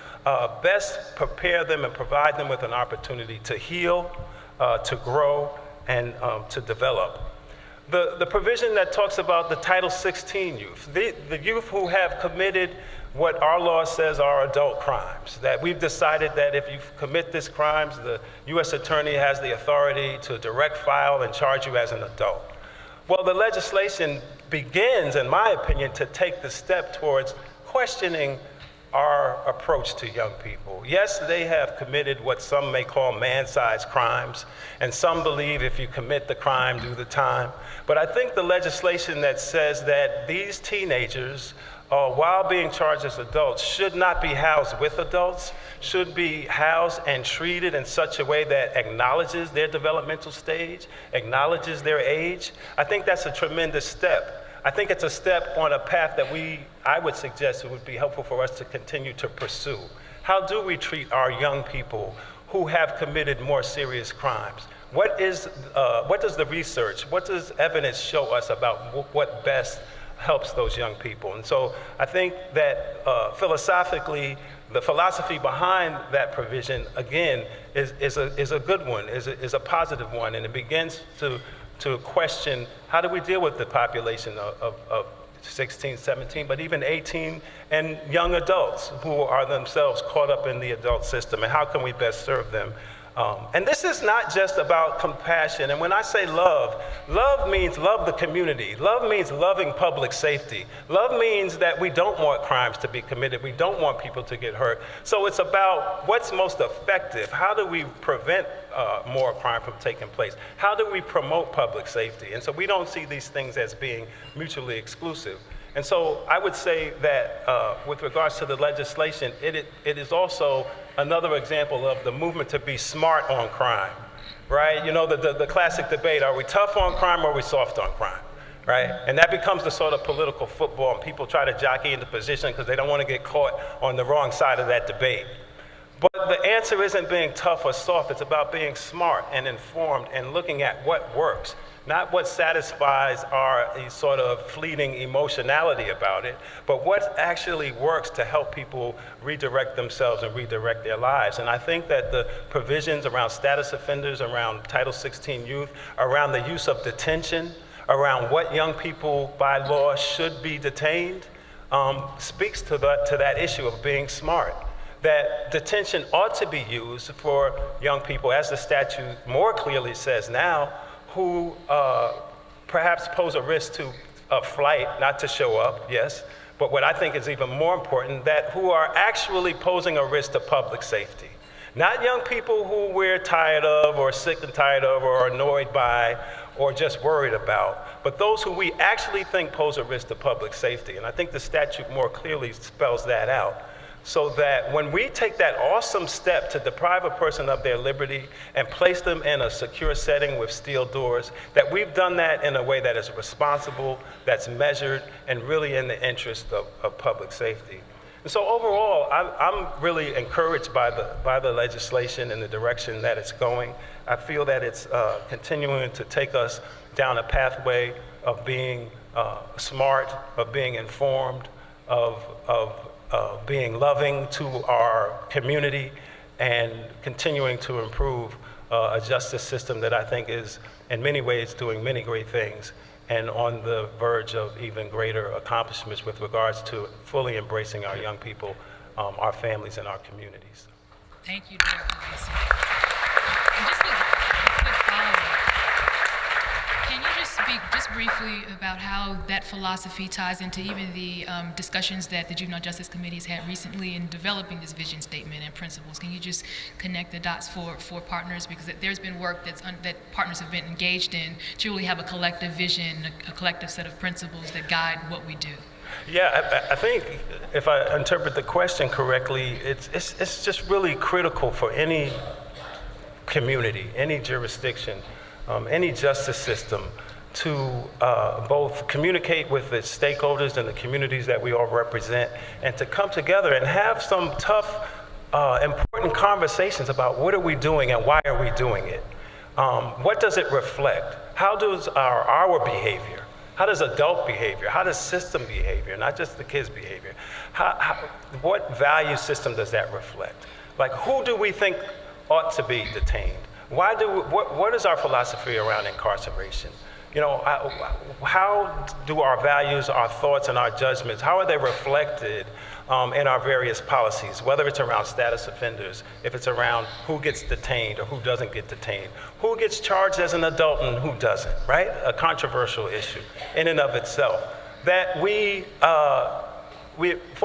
best prepare them and provide them with an opportunity to heal, to grow, and to develop. The provision that talks about the Title 16 youth, the youth who have committed what our law says are adult crimes, that we've decided that if you commit these crimes, the U.S. Attorney has the authority to direct file and charge you as an adult. Well, the legislation begins, in my opinion, to take the step towards questioning our approach to young people. Yes, they have committed what some may call man-sized crimes, and some believe if you commit the crime, do the time. But I think the legislation that says that these teenagers, while being charged as adults, should not be housed with adults, should be housed and treated in such a way that acknowledges their developmental stage, acknowledges their age. I think that's a tremendous step. I think it's a step on a path that I would suggest it would be helpful for us to continue to pursue. How do we treat our young people who have committed more serious crimes? What does the research, what does evidence show us about what best helps those young people? And so I think that philosophically, the philosophy behind that provision, again, is a good one, is a positive one, and it begins to question how do we deal with the population of 16, 17, but even 18 and young adults who are themselves caught up in the adult system, and how can we best serve them? And this is not just about compassion. And when I say love, love means love the community. Love means loving public safety. Love means that we don't want crimes to be committed. We don't want people to get hurt. So it's about what's most effective. How do we prevent more crime from taking place? How do we promote public safety? And so we don't see these things as being mutually exclusive. And so I would say that with regards to the legislation, it is also another example of the movement to be smart on crime, right? You know, the classic debate, are we tough on crime or are we soft on crime, right? And that becomes the sort of political football, and people try to jockey into position because they don't want to get caught on the wrong side of that debate. But the answer isn't being tough or soft, it's about being smart and informed and looking at what works. Not what satisfies our sort of fleeting emotionality about it, but what actually works to help people redirect themselves and redirect their lives. And I think that the provisions around status offenders, around Title 16 youth, around the use of detention, around what young people by law should be detained, speaks to that issue of being smart. That detention ought to be used for young people, as the statute more clearly says now, who perhaps pose a risk to of flight, not to show up, yes, but what I think is even more important, that who are actually posing a risk to public safety. Not young people who we're tired of or sick and tired of or annoyed by or just worried about, but those who we actually think pose a risk to public safety. And I think the statute more clearly spells that out. So that when we take that awesome step to deprive a person of their liberty and place them in a secure setting with steel doors, that we've done that in a way that is responsible, that's measured, and really in the interest of public safety. And so overall, I'm really encouraged by the legislation and the direction that it's going. I feel that it's continuing to take us down a pathway of being smart, of being informed, of being loving to our community, and continuing to improve a justice system that I think is in many ways doing many great things and on the verge of even greater accomplishments with regards to fully embracing our young people, our families, and our communities. Thank you, Director Mason. And just a quick follow-up. Can you just speak just briefly about how that philosophy ties into even the discussions that the Juvenile Justice Committee has had recently in developing this vision statement and principles? Can you just connect the dots for partners? Because there's been work that partners have been engaged in to really have a collective vision, a collective set of principles that guide what we do. Yeah, I think if I interpret the question correctly, it's just really critical for any community, any jurisdiction, any justice system to both communicate with its stakeholders and the communities that we all represent, and to come together and have some tough, important conversations about what are we doing and why are we doing it? What does it reflect? How does our behavior, how does adult behavior, how does system behavior, not just the kids' behavior, what value system does that reflect? Like, who do we think ought to be detained? What is our philosophy around incarceration? You know, how do our values, our thoughts, and our judgments, how are they reflected in our various policies, whether it's around status offenders, if it's around who gets detained or who doesn't get detained, who gets charged as an adult and who doesn't, right? A controversial issue in and of itself. That we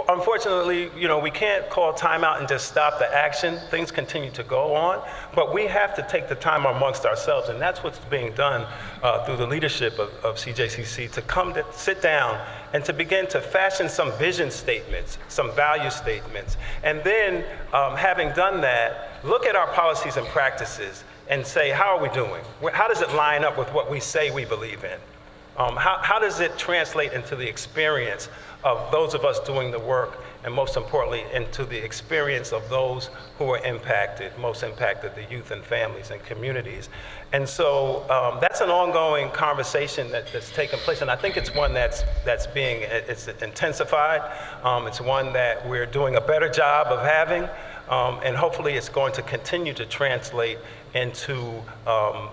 unfortunately, you know, we can't call timeout and just stop the action. Things continue to go on, but we have to take the time amongst ourselves, and that's what's being done through the leadership of CJCC, to sit down and to begin to fashion some vision statements, some value statements, and then having done that, look at our policies and practices and say, how are we doing? How does it line up with what we say we believe in? How does it translate into the experience of those of us doing the work, and most importantly, into the experience of those who are impacted, most impacted, the youth and families and communities? And so that's an ongoing conversation that's taken place, and I think it's one that's being intensified. It's one that we're doing a better job of having, and hopefully it's going to continue to translate into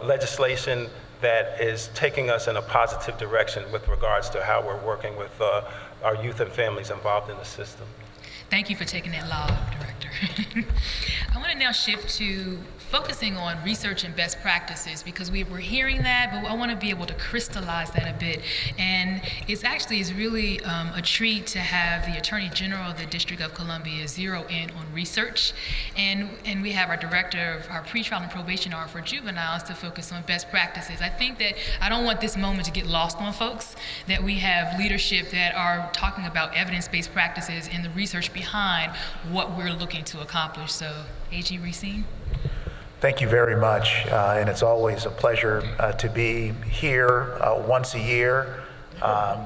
legislation that is taking us in a positive direction with regards to how we're working with our youth and families involved in the system. Thank you for taking that loud, Director. I want to now shift to focusing on research and best practices, because we're hearing that, but I want to be able to crystallize that a bit. And it's really a treat to have the Attorney General of the District of Columbia zero in on research. And we have our Director of our Pretrial and Probation Office for Juveniles to focus on best practices. I think that I don't want this moment to get lost on folks, that we have leadership that are talking about evidence-based practices and the research behind what we're looking to accomplish. So, A.G. Racine. Thank you very much, and it's always a pleasure to be here once a year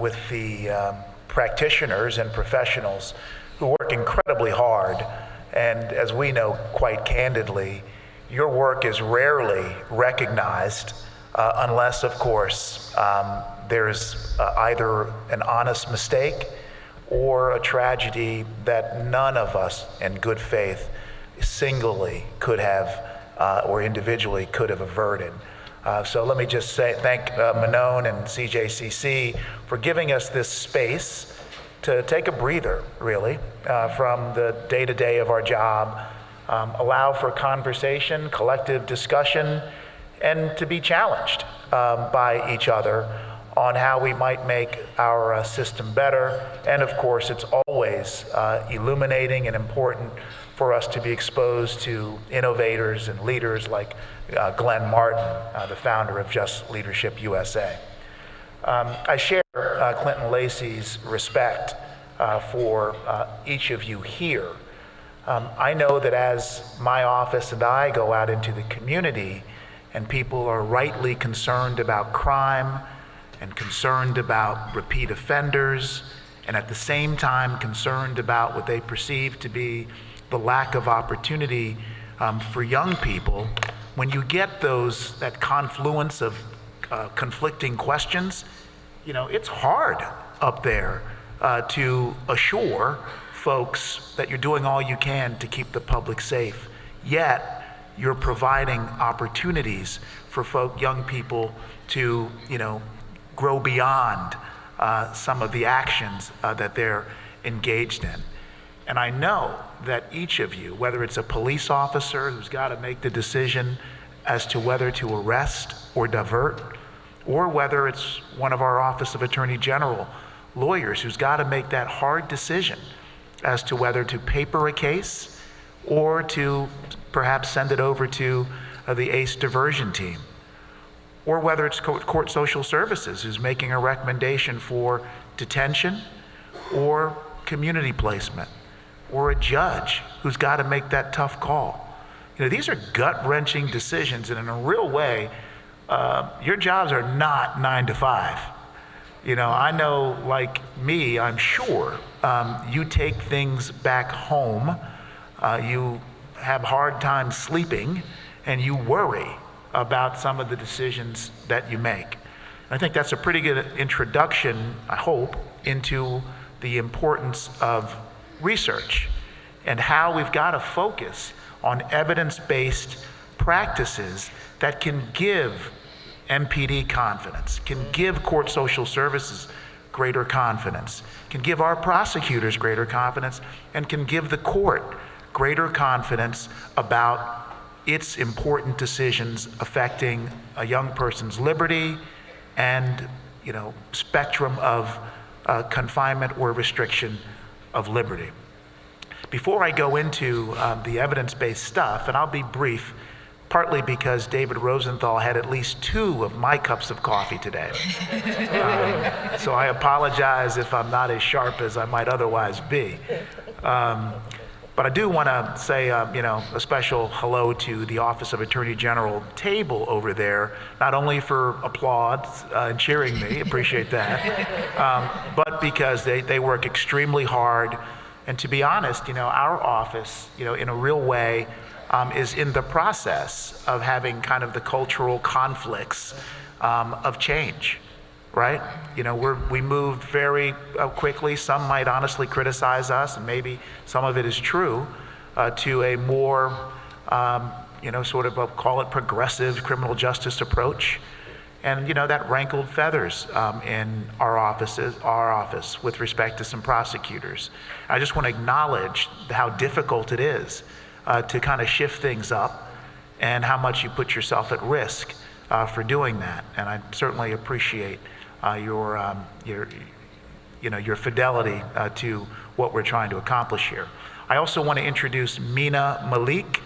with the practitioners and professionals who work incredibly hard, and as we know quite candidly, your work is rarely recognized unless, of course, there's either an honest mistake or a tragedy that none of us in good faith singly could have or individually could have averted. So let me just thank Manon and CJCC for giving us this space to take a breather, really, from the day-to-day of our job, allow for conversation, collective discussion, and to be challenged by each other on how we might make our system better. And of course, it's always illuminating and important for us to be exposed to innovators and leaders like Glenn Martin, the founder of Just Leadership USA. I share Clinton Lacey's respect for each of you here. I know that as my office and I go out into the community and people are rightly concerned about crime and concerned about repeat offenders, and at the same time concerned about what they perceive to be the lack of opportunity for young people, when you get that confluence of conflicting questions, it's hard up there to assure folks that you're doing all you can to keep the public safe, yet you're providing opportunities for young people to, grow beyond some of the actions that they're engaged in. And I know that each of you, whether it's a police officer who's got to make the decision as to whether to arrest or divert, or whether it's one of our Office of Attorney General lawyers who's got to make that hard decision as to whether to paper a case or to perhaps send it over to the ACE diversion team, or whether it's court social services who's making a recommendation for detention or community placement, or a judge who's got to make that tough call. These are gut-wrenching decisions, and in a real way, your jobs are not 9 to 5. I know, like me, I'm sure, you take things back home, you have hard time sleeping, and you worry about some of the decisions that you make. I think that's a pretty good introduction, I hope, into the importance of research and how we've got to focus on evidence-based practices that can give MPD confidence, can give court social services greater confidence, can give our prosecutors greater confidence, and can give the court greater confidence about its important decisions affecting a young person's liberty and, spectrum of confinement or restriction of liberty. Before I go into the evidence-based stuff, and I'll be brief, partly because David Rosenthal had at least 2 of my cups of coffee today. So I apologize if I'm not as sharp as I might otherwise be. But I do want to say, a special hello to the Office of Attorney General table over there, not only for applause and cheering me, appreciate that, but because they work extremely hard. And to be honest, our office, in a real way, is in the process of having kind of the cultural conflicts of change, right? We moved very quickly. Some might honestly criticize us, and maybe some of it is true, to a more, sort of call it progressive criminal justice approach. And, that rankled feathers in our office with respect to some prosecutors. I just want to acknowledge how difficult it is to kind of shift things up and how much you put yourself at risk for doing that. And I certainly appreciate your fidelity to what we're trying to accomplish here. I also want to introduce Mina Malik,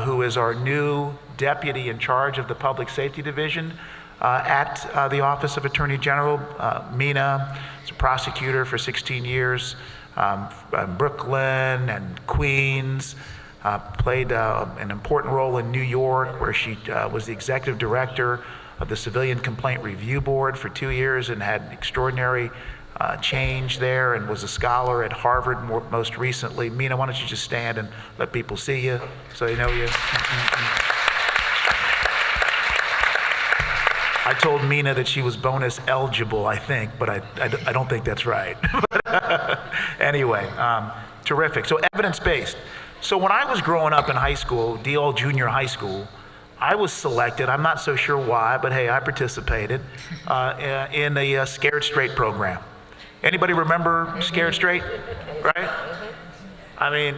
who is our new deputy in charge of the Public Safety Division at the Office of Attorney General. Mina is a prosecutor for 16 years in Brooklyn and Queens, played an important role in New York, where she was the executive director of the Civilian Complaint Review Board for 2 years and had extraordinary change there, and was a scholar at Harvard most recently. Mina, why don't you just stand and let people see you so they know you. I told Mina that she was bonus eligible, I think, but I don't think that's right. Anyway, terrific. So evidence-based. So when I was growing up in high school, DL Junior High School, I was selected, I'm not so sure why, but hey, I participated in the Scared Straight program. Anybody remember Scared Straight, right? I mean,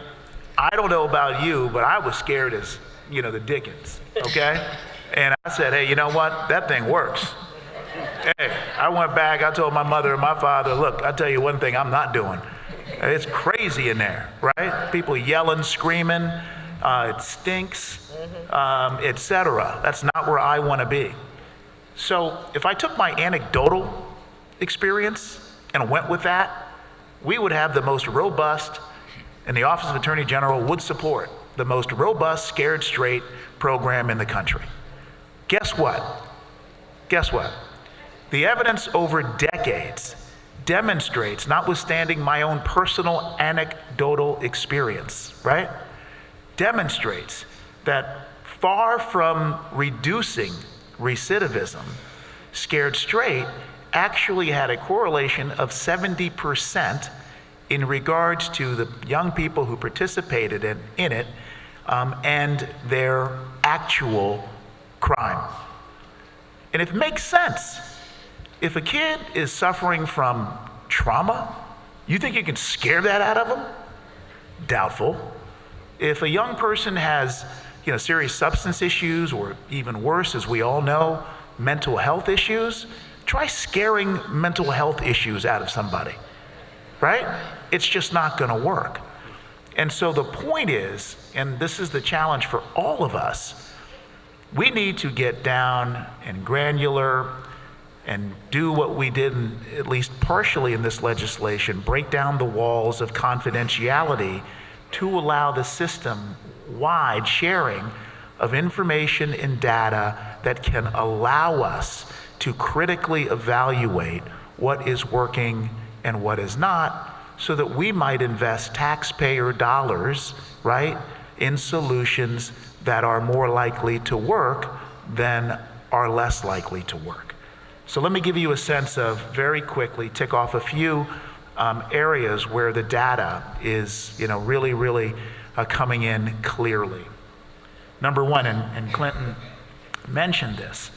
I don't know about you, but I was scared as, the dickens, okay? And I said, hey, you know what? That thing works. Hey, I went back, I told my mother and my father, look, I'll tell you one thing I'm not doing. It's crazy in there, right? People yelling, screaming, it stinks, etc. That's not where I want to be. So if I took my anecdotal experience and went with that, we would have the most robust, and the Office of Attorney General would support the most robust Scared Straight program in the country. Guess what? Guess what? The evidence over decades demonstrates, notwithstanding my own personal anecdotal experience, right? Demonstrates that far from reducing recidivism, Scared Straight actually had a correlation of 70% in regards to the young people who participated in it and their actual crime. And it makes sense. If a kid is suffering from trauma, you think you can scare that out of them? Doubtful. If a young person has, serious substance issues, or even worse, as we all know, mental health issues, try scaring mental health issues out of somebody, right? It's just not going to work. And so the point is, and this is the challenge for all of us, we need to get down and granular and do what we did, at least partially in this legislation, break down the walls of confidentiality to allow the system-wide sharing of information and data that can allow us to critically evaluate what is working and what is not, so that we might invest taxpayer dollars, right, in solutions that are more likely to work than are less likely to work. So let me give you a sense of, very quickly, tick off a few areas where the data is, really coming in clearly. Number one, and Clinton mentioned this,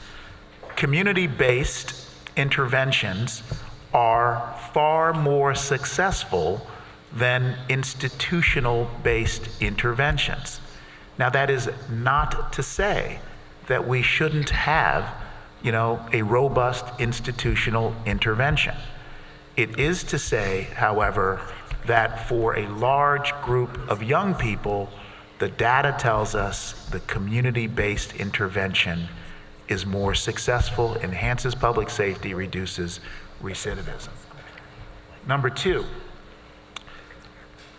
community-based interventions are far more successful than institutional-based interventions. Now, that is not to say that we shouldn't have, a robust institutional intervention. It is to say, however, that for a large group of young people, the data tells us the community-based intervention is more successful, enhances public safety, reduces recidivism. Number two,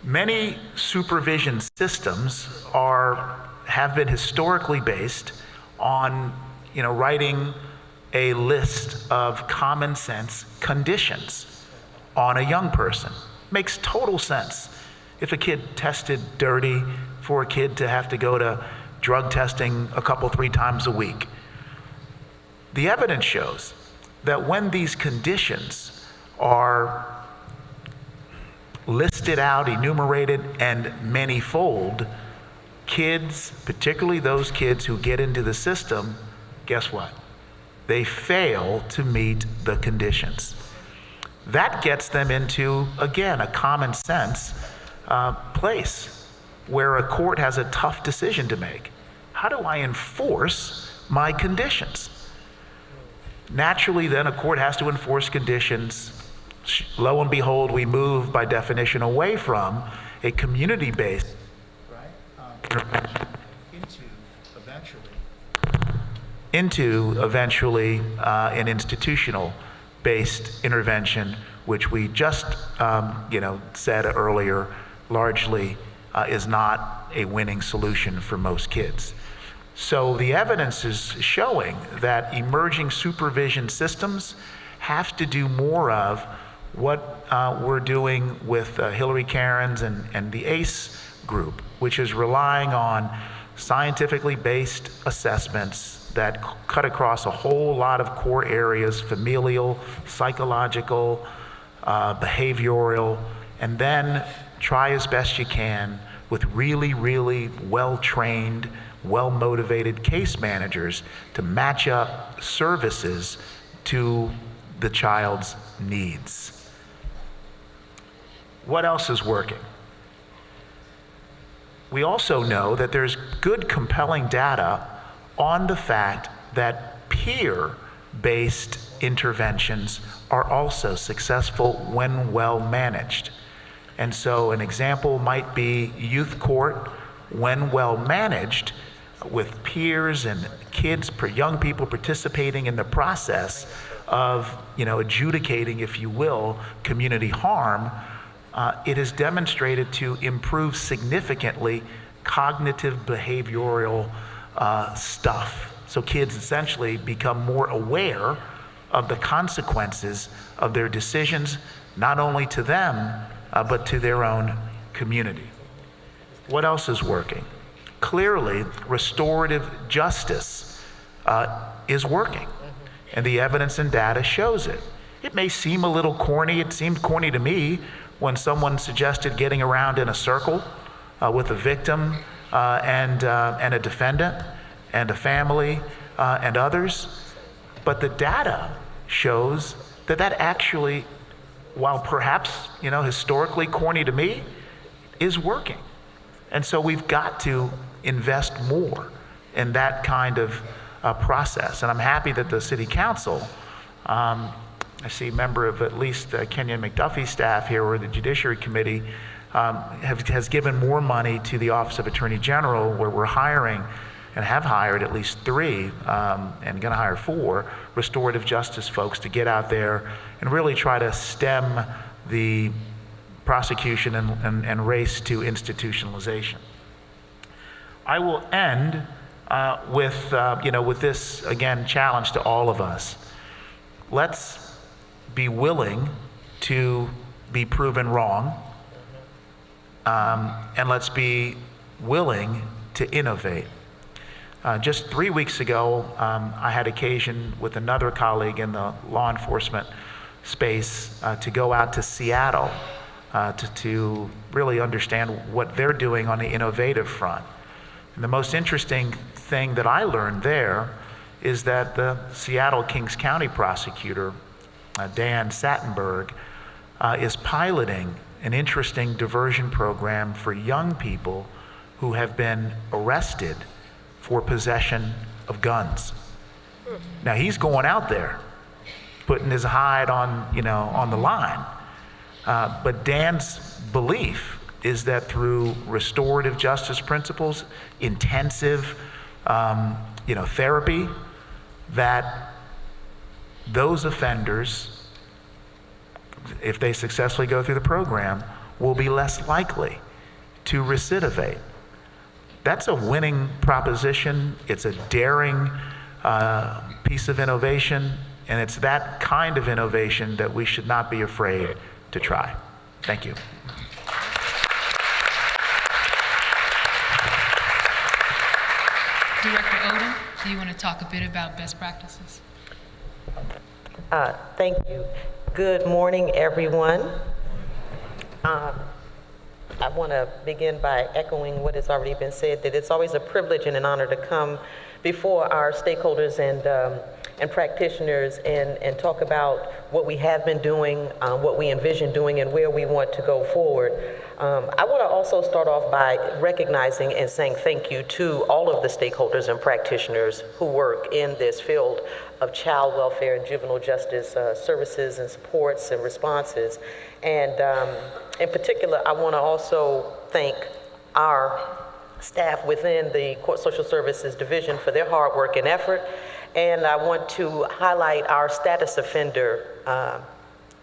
many supervision systems have been historically based on, writing a list of common sense conditions on a young person. Makes total sense. If a kid tested dirty, for a kid to have to go to drug testing a couple, 3 times a week. The evidence shows that when these conditions are listed out, enumerated, and many-fold, kids, particularly those kids who get into the system, guess what? They fail to meet the conditions. That gets them into, again, a common sense place where a court has a tough decision to make. How do I enforce my conditions? Naturally, then, a court has to enforce conditions. Lo and behold, we move, by definition, away from a community-based into eventually an institutional-based intervention, which we just said earlier, largely is not a winning solution for most kids. So the evidence is showing that emerging supervision systems have to do more of what we're doing with Hillary Cairns and the ACE group, which is relying on scientifically based assessments that cut across a whole lot of core areas: familial, psychological, behavioral, and then try as best you can with really, really well-trained, well-motivated case managers to match up services to the child's needs. What else is working? We also know that there's good, compelling data on the fact that peer-based interventions are also successful when well managed. And so an example might be youth court, when well managed, with peers and kids, young people participating in the process of, adjudicating, if you will, community harm. It is demonstrated to improve significantly cognitive behavioral stuff. So kids essentially become more aware of the consequences of their decisions, not only to them, but to their own community. What else is working? Clearly, restorative justice is working, and the evidence and data shows it. It may seem a little corny. It seemed corny to me when someone suggested getting around in a circle with a victim and a defendant and a family and others. But the data shows that actually, while perhaps, historically corny to me, is working. And so we've got to invest more in that kind of process. And I'm happy that the City Council, I see a member of at least Kenyon McDuffie's staff here, or the Judiciary Committee, has given more money to the Office of Attorney General, where we're hiring and have hired at least 3 and going to hire 4 restorative justice folks to get out there and really try to stem the prosecution and race to institutionalization. I will end with this, again, challenge to all of us. Let's be willing to be proven wrong, and let's be willing to innovate. Just 3 weeks ago, I had occasion with another colleague in the law enforcement space to go out to Seattle to really understand what they're doing on the innovative front. And the most interesting thing that I learned there is that the Seattle Kings County prosecutor, Dan Sattenberg, is piloting an interesting diversion program for young people who have been arrested for possession of guns. Now he's going out there, putting his hide on the line. But Dan's belief is that through restorative justice principles, intensive, therapy, that those offenders, if they successfully go through the program, will be less likely to recidivate. That's a winning proposition. It's a daring piece of innovation, and it's that kind of innovation that we should not be afraid to try. Thank you. Director Odom, do you want to talk a bit about best practices? Thank you. Good morning, everyone. I want to begin by echoing what has already been said, that it's always a privilege and an honor to come before our stakeholders and practitioners and talk about what we have been doing, what we envision doing, and where we want to go forward. I want to also start off by recognizing and saying thank you to all of the stakeholders and practitioners who work in this field of child welfare and juvenile justice services and supports and responses. And in particular, I want to also thank our staff within the Court Social Services Division for their hard work and effort. And I want to highlight our status offender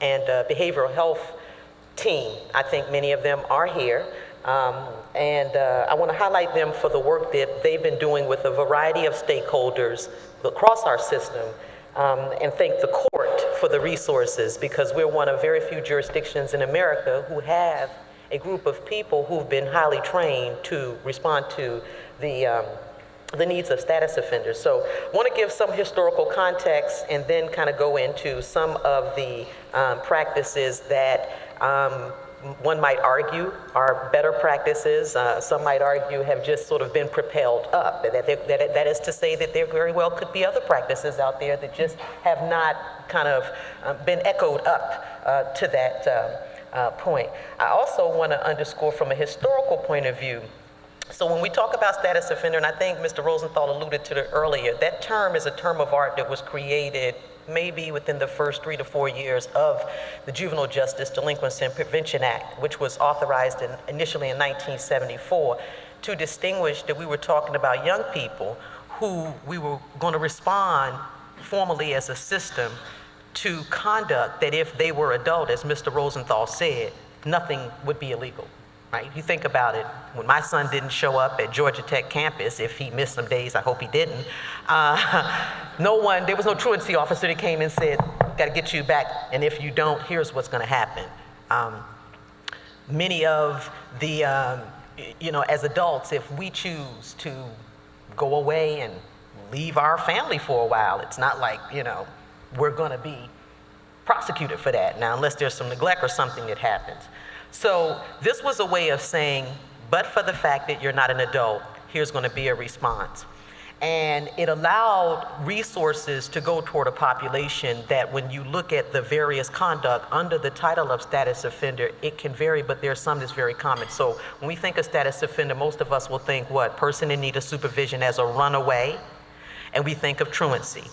and behavioral health team. I think many of them are here. And I want to highlight them for the work that they've been doing with a variety of stakeholders across our system, and thank the court for the resources, because we're one of very few jurisdictions in America who have a group of people who've been highly trained to respond to the needs of status offenders. So I want to give some historical context and then kind of go into some of the practices that one might argue are better practices. Some might argue have just sort of been propelled up. That is to say that there very well could be other practices out there that just have not kind of been echoed up to that point. I also want to underscore from a historical point of view So when we talk about status offender, and I think Mr. Rosenthal alluded to it earlier, that term is a term of art that was created maybe within the first 3 to 4 years of the Juvenile Justice Delinquency and Prevention Act, which was authorized initially in 1974 to distinguish that we were talking about young people who we were going to respond formally as a system to conduct that if they were adult, as Mr. Rosenthal said, nothing would be illegal. Right? You think about it, when my son didn't show up at Georgia Tech campus, if he missed some days, I hope he didn't, there was no truancy officer that came and said, got to get you back, and if you don't, here's what's going to happen. Many of the, as adults, if we choose to go away and leave our family for a while, it's not like, we're going to be prosecuted for that. Now, unless there's some neglect or something that happens. So this was a way of saying, but for the fact that you're not an adult, here's going to be a response. And it allowed resources to go toward a population that when you look at the various conduct under the title of status offender, it can vary, but there's some that's very common. So when we think of status offender, most of us will think what? Person in need of supervision as a runaway, and we think of truancy,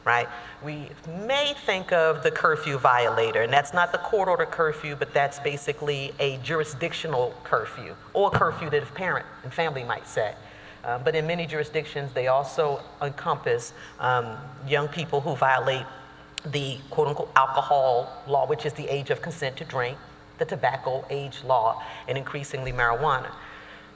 right? We may think of the curfew violator, and that's not the court order curfew, but that's basically a jurisdictional curfew, or a curfew that a parent and family might set. But in many jurisdictions, they also encompass young people who violate the quote-unquote alcohol law, which is the age of consent to drink, the tobacco age law, and increasingly marijuana.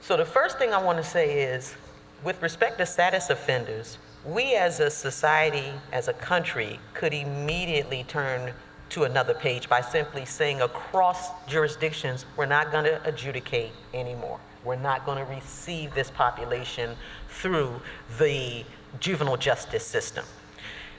So the first thing I want to say is, with respect to status offenders, we as a society, as a country, could immediately turn to another page by simply saying across jurisdictions, we're not going to adjudicate anymore. We're not going to receive this population through the juvenile justice system.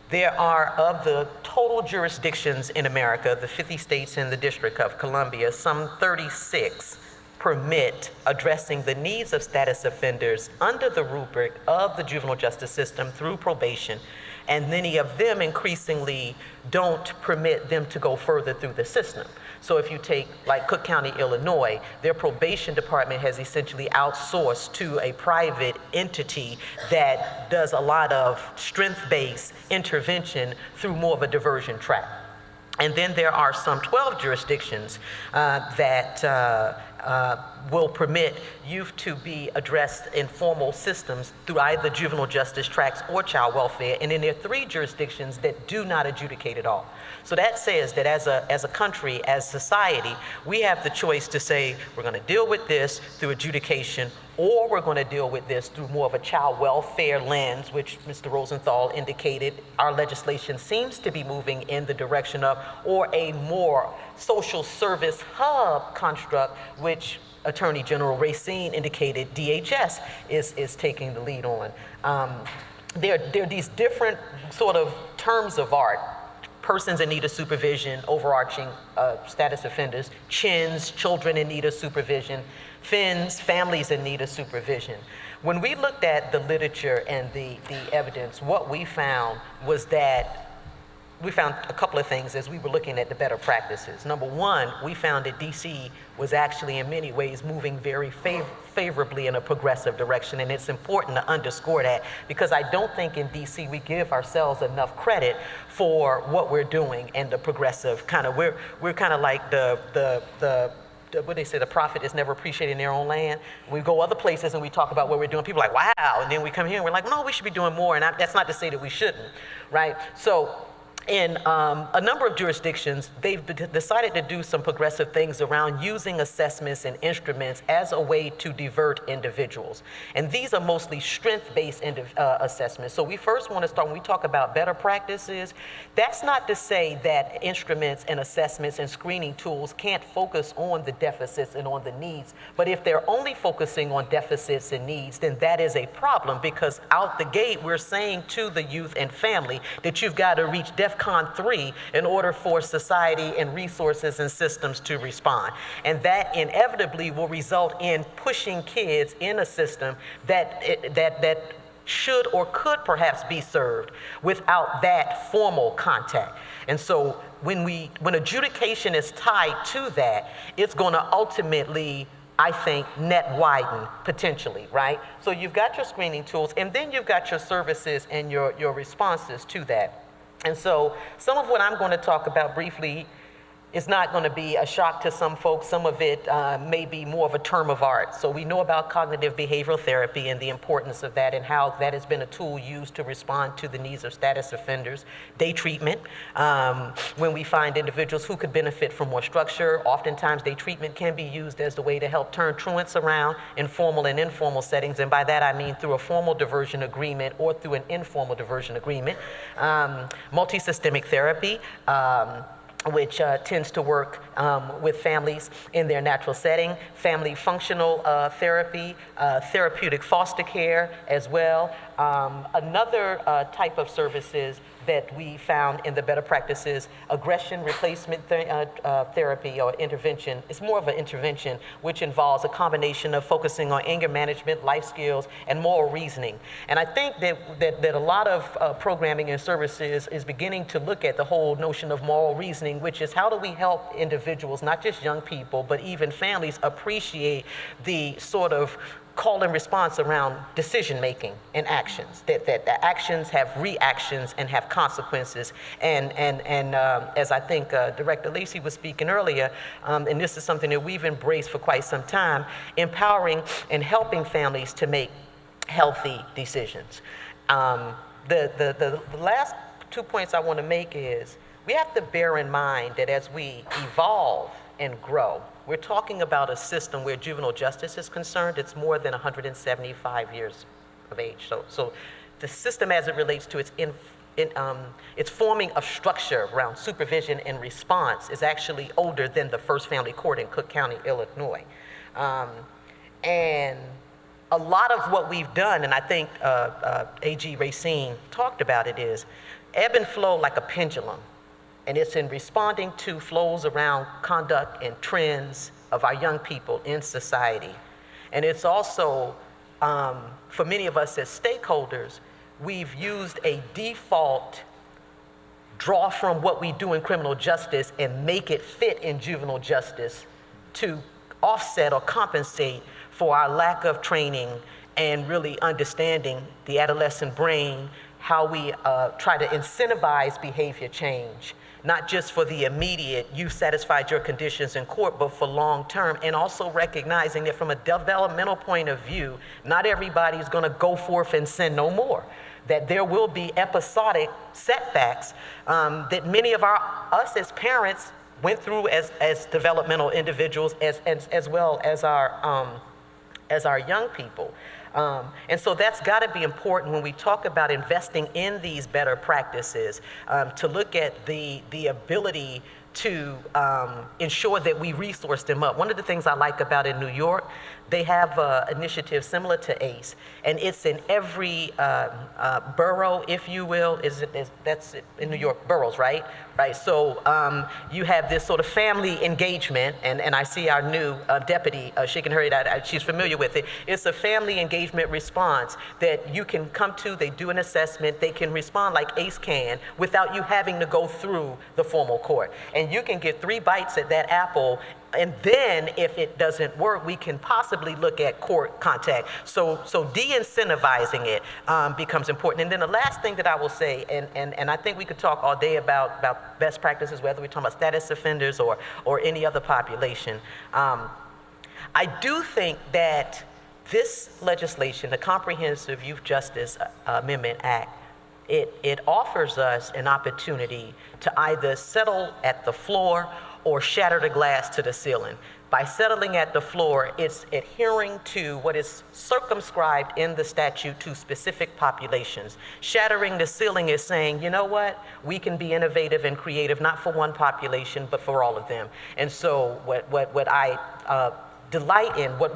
There are, of the total jurisdictions in America, the 50 states and the District of Columbia, some 36 permit addressing the needs of status offenders under the rubric of the juvenile justice system through probation, and many of them increasingly don't permit them to go further through the system. So if you take like Cook County, Illinois, their probation department has essentially outsourced to a private entity that does a lot of strength-based intervention through more of a diversion track. And then there are some 12 jurisdictions that will permit youth to be addressed in formal systems through either juvenile justice tracks or child welfare, and then there are 3 jurisdictions that do not adjudicate at all. So that says that as a country, as society, we have the choice to say we're going to deal with this through adjudication, or we're going to deal with this through more of a child welfare lens, which Mr. Rosenthal indicated our legislation seems to be moving in the direction of, or a more social service hub construct, which Attorney General Racine indicated DHS is taking the lead on. There are these different sort of terms of art: persons in need of supervision, overarching status offenders; CHINs, children in need of supervision; FINs, families in need of supervision. When we looked at the literature and the evidence, what we found was that we found a couple of things as we were looking at the better practices. Number one, we found that DC was actually in many ways moving very favorably in a progressive direction, and it's important to underscore that, because I don't think in DC we give ourselves enough credit for what we're doing and the progressive kind of, we're kind of like what they say, the prophet is never appreciated in their own land. We go other places and we talk about what we're doing, people are like, wow, and then we come here and we're like, no, we should be doing more, and that's not to say that we shouldn't, right? So in a number of jurisdictions, they've decided to do some progressive things around using assessments and instruments as a way to divert individuals. And these are mostly strength-based assessments. So we first want to start, when we talk about better practices, that's not to say that instruments and assessments and screening tools can't focus on the deficits and on the needs. But if they're only focusing on deficits and needs, then that is a problem, because out the gate, we're saying to the youth and family that you've got to reach DEFCON 3 in order for society and resources and systems to respond. And that inevitably will result in pushing kids in a system that should or could perhaps be served without that formal contact. And so when adjudication is tied to that, it's going to ultimately I think, net widen potentially, right? So you've got your screening tools, and then you've got your services and your responses to that. And so some of what I'm going to talk about briefly is not going to be a shock to some folks. Some of it may be more of a term of art. So we know about cognitive behavioral therapy and the importance of that and how that has been a tool used to respond to the needs of status offenders. Day treatment, when we find individuals who could benefit from more structure, oftentimes day treatment can be used as the way to help turn truants around in formal and informal settings. And by that I mean through a formal diversion agreement or through an informal diversion agreement. Multisystemic therapy, which tends to work with families in their natural setting, family functional therapy, therapeutic foster care as well. Another type of services that we found in the better practices, aggression replacement therapy or intervention. It's more of an intervention which involves a combination of focusing on anger management, life skills, and moral reasoning. And I think that a lot of programming and services is beginning to look at the whole notion of moral reasoning, which is how do we help individuals, not just young people, but even families appreciate the sort of call and response around decision making and actions, that the actions have reactions and have consequences. And as I think Director Lacey was speaking earlier, and this is something that we've embraced for quite some time, empowering and helping families to make healthy decisions. The last 2 points I want to make is we have to bear in mind that as we evolve and grow, we're talking about a system where juvenile justice is concerned. It's more than 175 years of age. So the system as it relates to its forming of structure around supervision and response is actually older than the first family court in Cook County, Illinois. And a lot of what we've done, and I think A.G. Racine talked about it, is ebb and flow like a pendulum. And it's in responding to flows around conduct and trends of our young people in society. And it's also, for many of us as stakeholders, we've used a default draw from what we do in criminal justice and make it fit in juvenile justice to offset or compensate for our lack of training and really understanding the adolescent brain, how we try to incentivize behavior change, not just for the immediate, you've satisfied your conditions in court, but for long term, and also recognizing that from a developmental point of view, not everybody is gonna go forth and sin no more. That there will be episodic setbacks that many of us as parents went through as developmental individuals, as well as our young people. And so that's got to be important when we talk about investing in these better practices, to look at the ability to ensure that we resource them up. One of the things I like about in New York, they have an initiative similar to ACE, and it's in every borough, if you will. That's in New York, boroughs, right? Right. So you have this sort of family engagement, and I see our new deputy shaking her head. She's familiar with it. It's a family engagement response that you can come to. They do an assessment. They can respond like ACE can without you having to go through the formal court. And you can get 3 bites at that apple. And then if it doesn't work, we can possibly look at court contact. So de-incentivizing it becomes important. And then the last thing that I will say, and I think we could talk all day about best practices, whether we're talking about status offenders or any other population. I do think that this legislation, the Comprehensive Youth Justice Amendment Act, it offers us an opportunity to either settle at the floor or shatter the glass to the ceiling. By settling at the floor, it's adhering to what is circumscribed in the statute to specific populations. Shattering the ceiling is saying, you know what, we can be innovative and creative, not for one population, but for all of them. And so what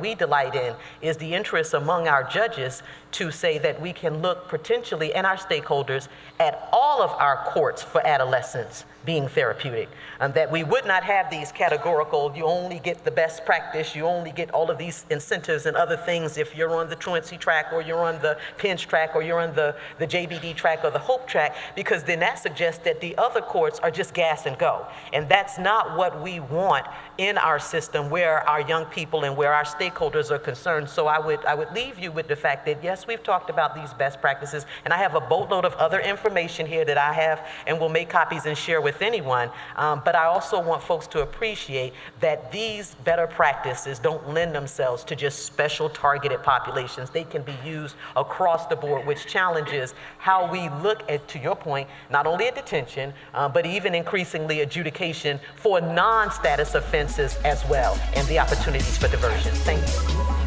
we delight in is the interest among our judges to say that we can look potentially, and our stakeholders, at all of our courts for adolescents being therapeutic. That we would not have these categorical, you only get the best practice, you only get all of these incentives and other things if you're on the truancy track, or you're on the PINS track, or you're on the JBD track or the HOPE track, because then that suggests that the other courts are just gas and go. And that's not what we want in our system where our young people and where our stakeholders are concerned. So I would leave you with the fact that, yes, we've talked about these best practices, and I have a boatload of other information here that I have and will make copies and share with anyone. But I also want folks to appreciate that these better practices don't lend themselves to just special targeted populations. They can be used across the board, which challenges how we look at, to your point, not only at detention, but even increasingly adjudication for non-status offenses as well, and the opportunities for diversion. Thank you.